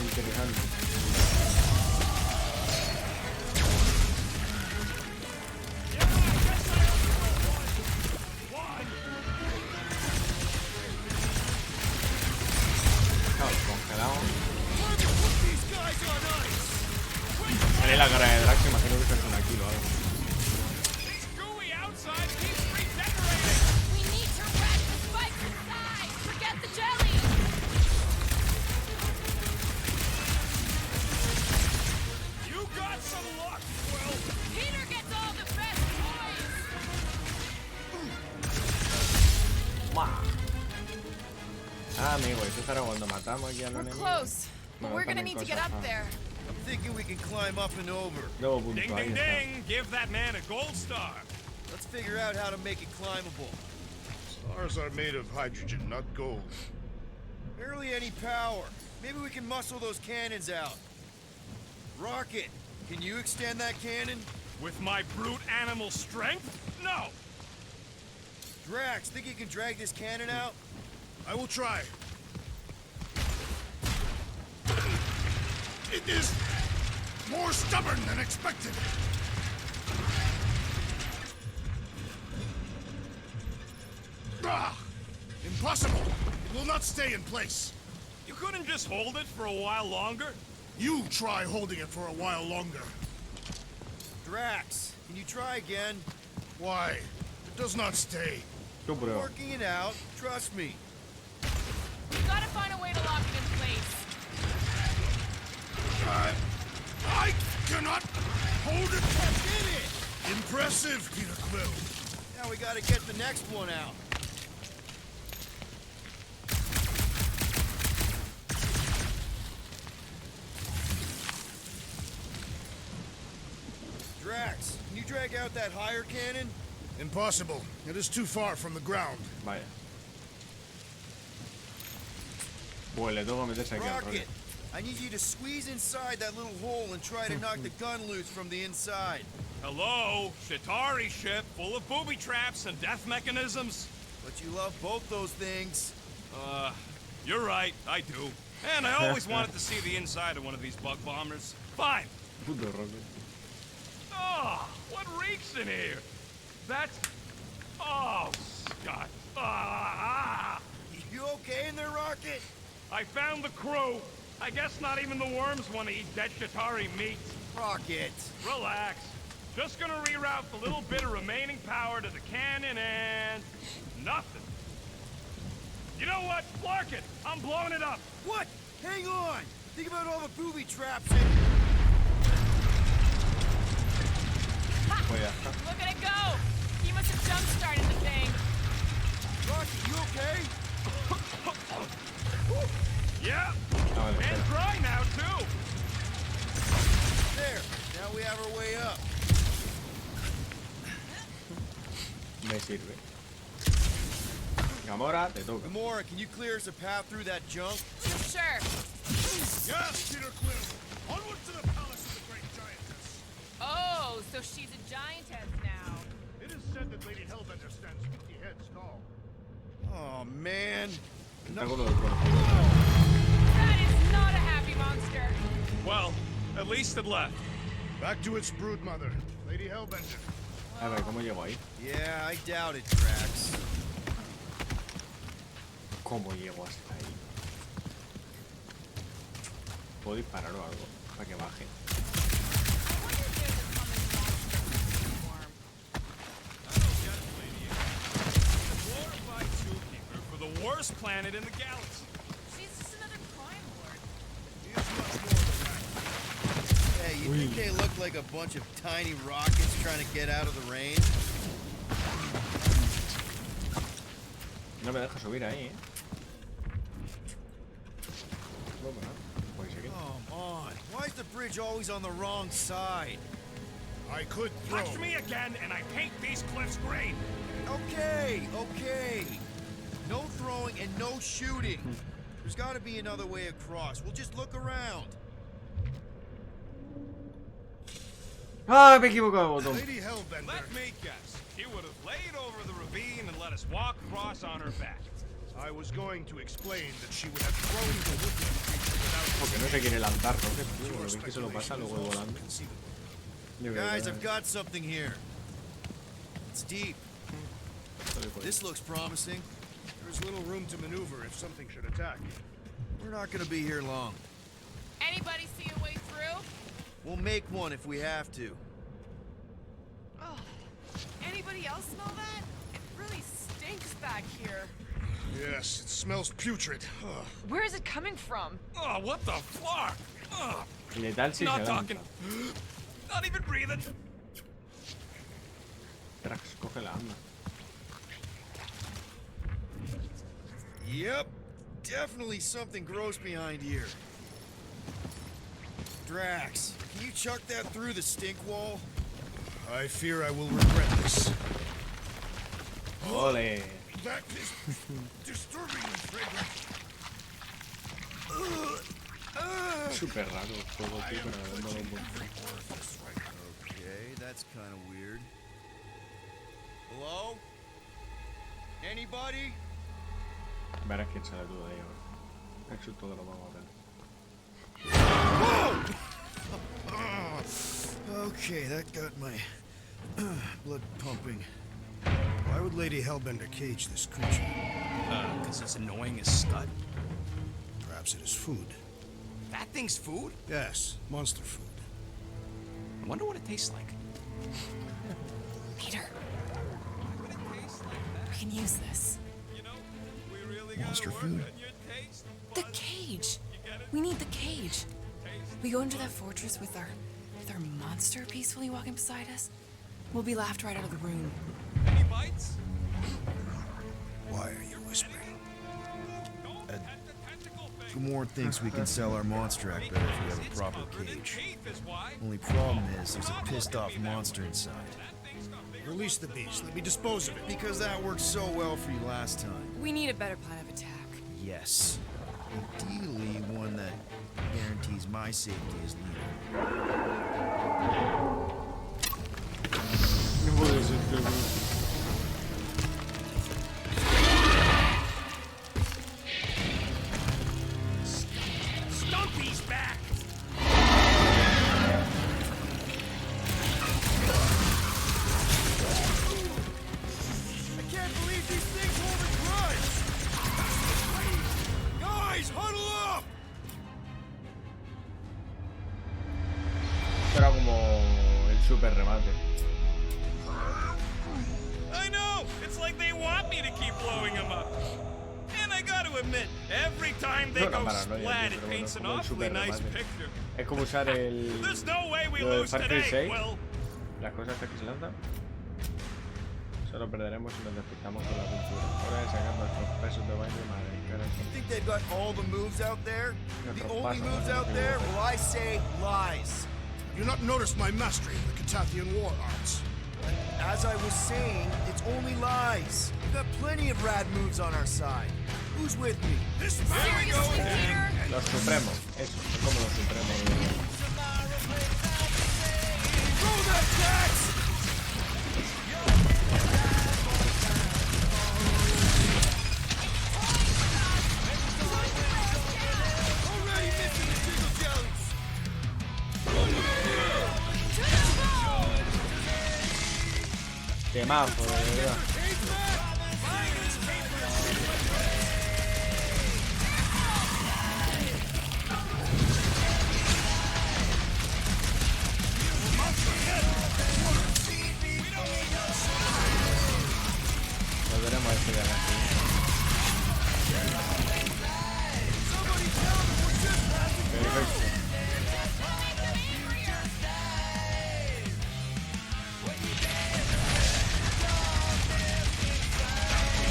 Interesante. Sale la cara de Drax, imagino que es una kilo o algo. Gooey outside keeps regenerating. We need to wreck the spikes inside! Forget the jelly! You got some luck, Quill. Peter gets all the best toys! Ah, amigo, esto estará cuando matamos aquí al We're enemigo. close, but Bueno, we're gonna también need to get cosas, up there. I'm thinking we can climb up and over. Luego punto, Ding, ahí ding, está. ding. Give that man a gold star. Let's figure out how to make it climbable. Stars are made of hydrogen, not gold. Barely any power. Maybe we can muscle those cannons out. Rocket, can you extend that cannon? With my brute animal strength? No. Drax, think you can drag this cannon out? I will try. It is more stubborn than expected. Ah! Impossible! It will not stay in place. You couldn't just hold it for a while longer? You try holding it for a while longer. Drax, can you try again? Why? It does not stay. Yo pruebo. Working it out, trust me. We gotta find a way to lock it in place. I cannot hold it. I did it! Impressive, Peter Quill. Now we gotta get the next one out. Drax, can you drag out that higher cannon? Impossible. It is too far from the ground. Vaya. Pues le tengo que meterse aquí al rollo. Rocket, I need you to squeeze inside that little hole and try to knock the gun loose from the inside. Hello? Shatari ship full of booby traps and death mechanisms? But you love both those things. You're right, I do. And I always wanted to see the inside of one of these bug bombers. Fine. Puto rocket. Oh, what reeks in here? That's... Oh, Scott. You okay in there, Rocket? I found the crew. I guess not even the worms want to eat dead Shatari meat. Rocket. Relax. Just gonna reroute the little bit of remaining power to the cannon and... nothing. You know what? Flark it! I'm blowing it up! What? Hang on! Think about all the booby traps and... Look at it go! He must have jump-started the thing. Rocky, you okay? Yeah! And dry now, too! There! Now we have our way up. Me sirve. Gamora, te toca. Gamora, can you clear us a path through that junk? Sure. Yes, Peter Quill. Onward to the palace of the great giantess. Oh, so she's a giantess now. It is said that Lady Hellbender stands 50 heads tall. Oh, man. Está con lo del cuerpo. That is not a happy monster. Well, at least it left. Back to its brood mother, Lady Hellbender. A ver, ¿cómo llego ahí? Yeah, I doubt it, Drax. ¿Cómo llego hasta ahí? ¿Puedo disparar o algo? Para que baje. For the worst planet in the galaxy. She's just another crime lord. He is much more than that. Hey, you think they look like a bunch of tiny rockets trying to get out of the rain? No me deja subir ahí, Come on. Why is the bridge always on the wrong side? I could throw. Touch me again, and I paint these cliffs green. Okay, okay. No throwing and no shooting. There's got to be another way across. We'll just look around. ¡Ah, me he equivocado de botón! Lady Hellbender. Let me guess. She would have laid over the ravine and let us walk across on her back. I was going to explain that she would have thrown the woodland creature without... Porque no se quiere lanzar, ¿no? Lo bien que se lo pasa luego volando. Guys, I've got something here. It's deep. This looks promising. There's little room to maneuver if something should attack. We're not gonna be here long. Anybody see a way through? We'll make one if we have to. Oh, anybody else smell that? It really stinks back here. Yes, it smells putrid. Ugh. Where is it coming from? Oh, what the fuck? Letal si Not se talking. lanza. Not even breathing. Drax, coge la arma. Yep. Definitely something gross behind here. Drax, can you chuck that through the stink wall? I fear I will regret this. Ole. That is disturbingly fragrant. Súper raro el juego, tío, pero no lo encuentro. Okay, that's kind of weird. Hello? Anybody? Verás quién sale tú de ahí ahora. Eso todo lo vamos a ver. Okay, that got my blood pumping. Why would Lady Hellbender cage this creature? Because it's annoying as scud. Perhaps it is food. That thing's food? Yes, monster food. I wonder what it tastes like. Peter, we can use this. Monster food? The cage. We need the cage. We go into that fortress with our monster peacefully walking beside us. We'll be laughed right out of the room. Any bites? Why are you whispering? Gamora thinks we can sell our monster act better if we have a proper cage. Only problem is there's a pissed off monster inside. Release the beast. Let me dispose of it. Because that worked so well for you last time. We need a better plan of attack. Yes. Ideally, one that guarantees my safety as leader. No puede ser que no. Stumpy's back! I can't believe these things hold a Esto era como el super remate. I know! It's like they want me to keep blowing them up. And I gotta admit, every time they go splat, it paints an awfully nice picture. Es como usar el... There's no way we lo del lose Partir today, 6. Will. Las cosas estas que se lanzan. Solo perderemos si nos despistamos con la pintura. Hora de sacar nuestros pesos de baño y madre. You think they've got all the moves out there? The only moves out there? Well, I say lies. You not noticed my mastery in the Catathian war arts? As I was saying, it's only lies. We've got plenty of rad moves on our side. Who's with me? This Seriously, Peter? Los supremos. Eso, son como los supremos. Throw that tax! Already missing the jiggle jellies! Temazo, de verdad. Volveremos a este Galaxia. Perfecto.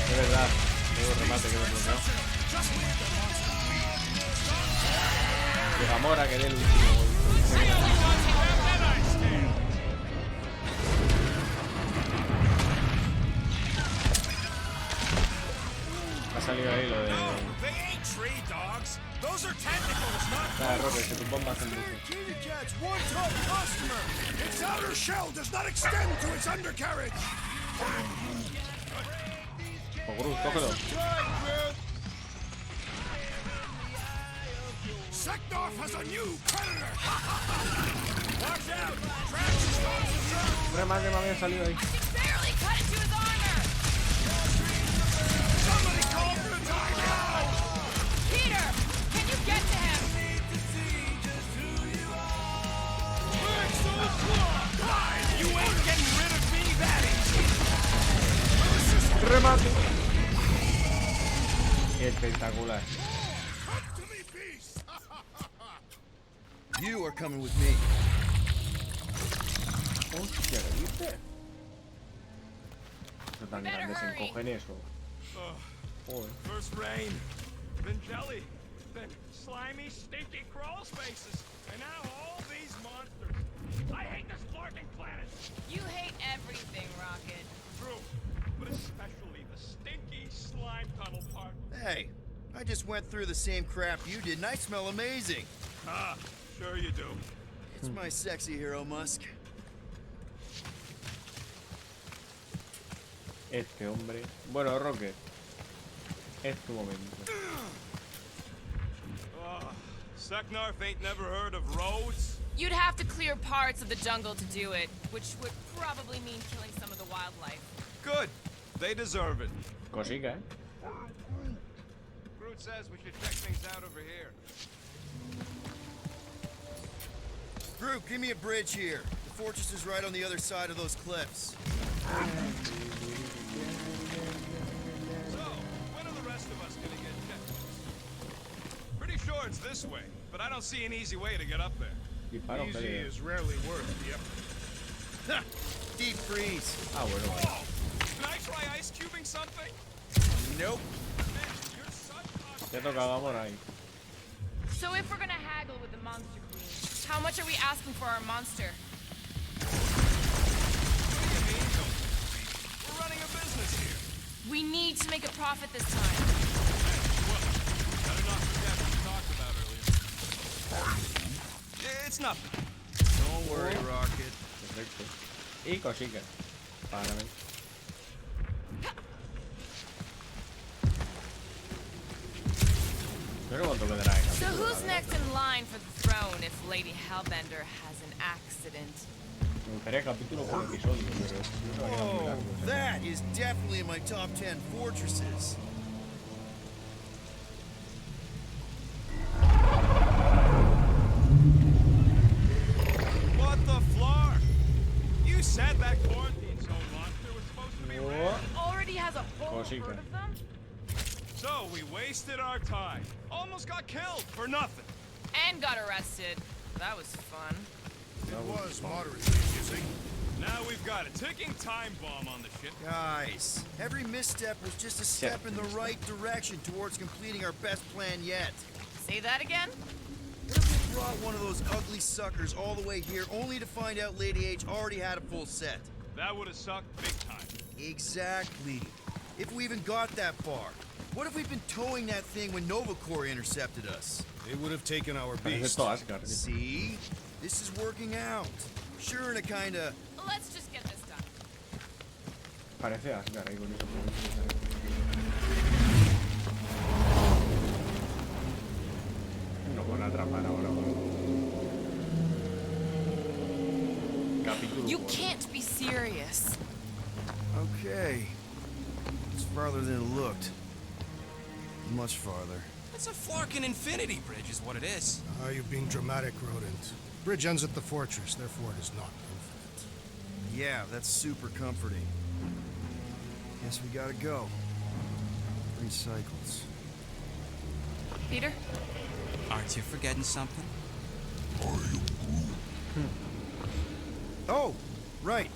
De verdad, nuevo remate que me he bloqueado. De Gamora que dé el último gol. Ha salido ahí lo de... Nada, Roque, que tu bomba hace mucho. Its outer shell does not extend to its undercarriage. O Groot, cógelo. Seknarf has a new predator. Watch out! Traction storms the truck! Un remate me había salido ahí. Barely cut into his armor! Somebody call for the time now! Peter! Can you get to him? You ain't getting rid of me that easy! Remate. Espectacular. You are coming with me. Hostia, ¿lo viste? Eso tan grande se encogen eso. Joder. First rain, then jelly, then slimy, stinky crawl spaces, and now all these monsters. I hate this flarking planet. You hate everything, Rocket. True, but especially the stinky slime tunnel part. Hey, I just went through the same crap you did, and I smell amazing. Ah, sure you do. It's my sexy hero, Musk. Este hombre. Bueno, Rocket. Es tu momento. Seknarf ain't never heard of roads? You'd have to clear parts of the jungle to do it, which would probably mean killing some of the wildlife. Good. They deserve it. Cosica, ¿eh? Groot says we should check things out over here. Groot, give me a bridge here. The fortress is right on the other side of those cliffs. So, when are the rest of us gonna get checked? Pretty sure it's this way, but I don't see an easy way to get up there. Easy is rarely worth the effort. Deep freeze. Ah, bueno. Whoa! Can I try ice cubing something? Nope. Man, you're such a... Te toca Gamora ahí. So if we're gonna haggle with the monster queen, how much are we asking for our monster? What do you mean, don't we? We're running a business here. We need to make a profit this time. Well, better not forget what we talked about earlier. It's nothing. Don't worry, Rocket. Perfecto. Y cosica. Para mí. No sé cuánto quedará en So who's next in line for the throne if Lady Hellbender has an accident? Me gustaría capítulo por episodio, pero no se va a quedar muy largo. Oh, that is definitely in my top 10 fortresses. What that quarantine zone monster was supposed to be rare. Already has a whole herd Cosica. of them? So we wasted our time. Almost got killed for nothing. And got arrested. That was fun. It was moderately amusing. Now we've got a ticking time bomb on the ship. Guys, every misstep was just a step in the right direction towards completing our best plan yet. Say that again? What if we brought one of those ugly suckers all the way here only to find out Lady H already had a full set? That would have sucked big time. Exactly. If we even got that far. What if we'd been towing that thing when Nova Corps intercepted us? They would have taken our Parece beast. todo Asgard. See? This is working out. Sure, in a kinda... Let's just get this done. Parece Asgard ahí con eso. No van a atrapar ahora. Capítulo You 4. can't be serious. Okay. It's farther than it looked. Much farther. It's a Flarkin infinity bridge is what it is. Ah, you're being dramatic, Rodent. Bridge ends at the fortress, therefore it is not infinite. Yeah, that's super comforting. Guess we gotta go. 3 cycles. Peter? Aren't you forgetting something? Oh, right.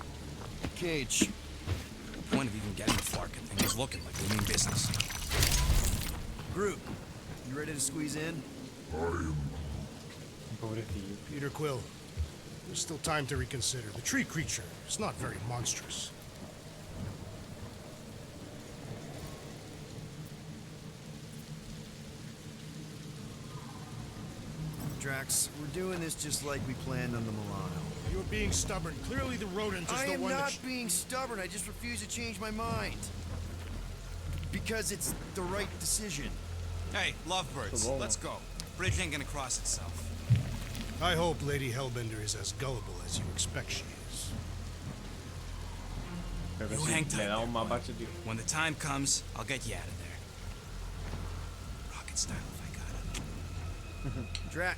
Cage. The point of even getting the Flarkin thing is looking like we mean business. Groot, you ready to squeeze in? Pobrecillo. Peter Quill, there's still time to reconsider. The tree creature is not very monstrous. Drax, we're doing this just like we planned on the Milano. You're being stubborn. Clearly the rodent is I the am one not that... being stubborn, I just refuse to change my mind. Because it's the right decision. Hey, lovebirds, let's go. Bridge ain't gonna cross itself. I hope Lady Hellbender is as gullible as you expect she is. Creo que You sí, hang le tight, da un boy. mapache, tío. When the time comes, I'll get you out of there. Rocket style if I got it. Drax.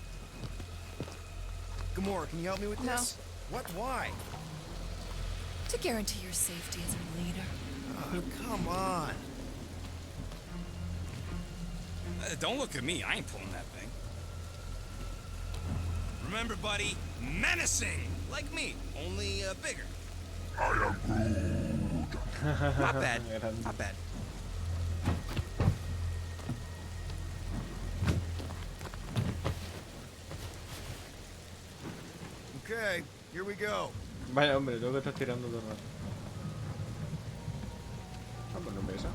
Gamora, can you help me with No. this? What? Why? To guarantee your safety as a leader. Oh, come on. Don't look at me, I ain't pulling that thing. Remember, buddy, menacing! Like me, only bigger. Not bad, not bad. Okay, here we go. Vaya hombre, tengo que estar tirando todo el rato. Ah, pues no pesa.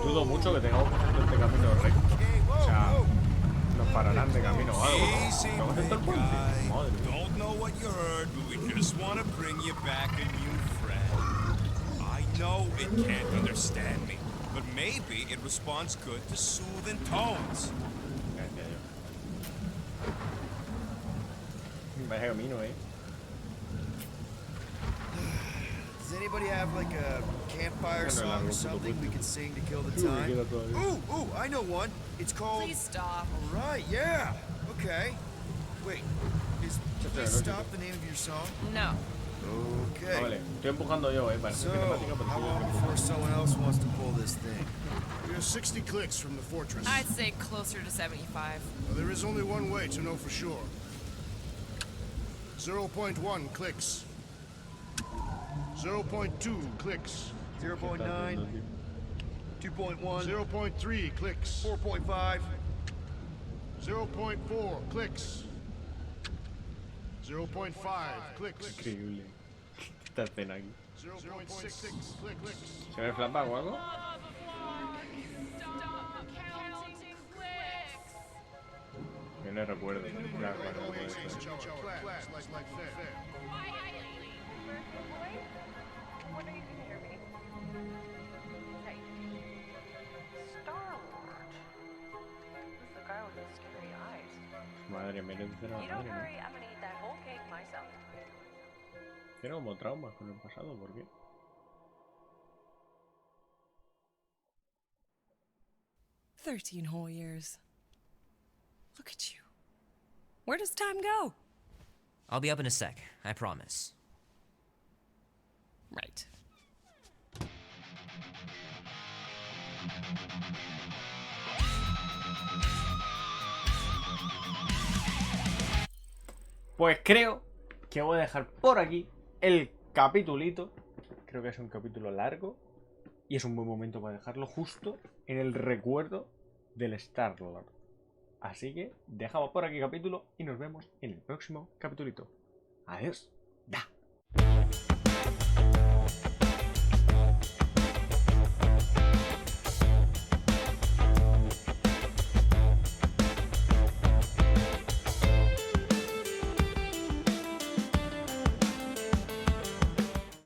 Dudo mucho que tengamos que hacer este camino recto. O sea, nos pararán de camino o algo. Vamos a hacer el puente. Madre mía. Don't know what you heard, but we just want to bring you back a new friend. I know it can't understand me, but maybe it responds good to soothing tones. Vaya camino, Does anybody have like a campfire song or something we could sing to kill the time? Ooh, I know one. It's called... Please stop. All right, yeah. Okay. Wait, is Please Stop the name of your song? No. Okay. Vale, estoy empujando yo, para So, hacer cinemática, pero how estoy long before someone else wants to pull this thing? We are 60 clicks from the fortress. I'd say closer to 75. Well, there is only one way to know for sure. 0.1 clicks. 0.2 clicks. 0.9. 2.1. 0.3 clicks. 4.5. 0.4 clicks. 0.5 clicks. Increíble. Esta escena aquí. 0.6 clicks. ¿Se me flapa o algo? Yo no recuerdo. Claro, vale, Madre, merece la madre, ¿no? Tiene como traumas con el pasado, ¿por qué? "13 whole years. Look at you. Where does time go? I'll be up in a sec, I promise. Right. Pues creo que voy a dejar por aquí el capitulito. Creo que es un capítulo largo y es un buen momento para dejarlo justo en el recuerdo del Star-Lord. Así que dejamos por aquí el capítulo y nos vemos en el próximo capitulito. Adiós.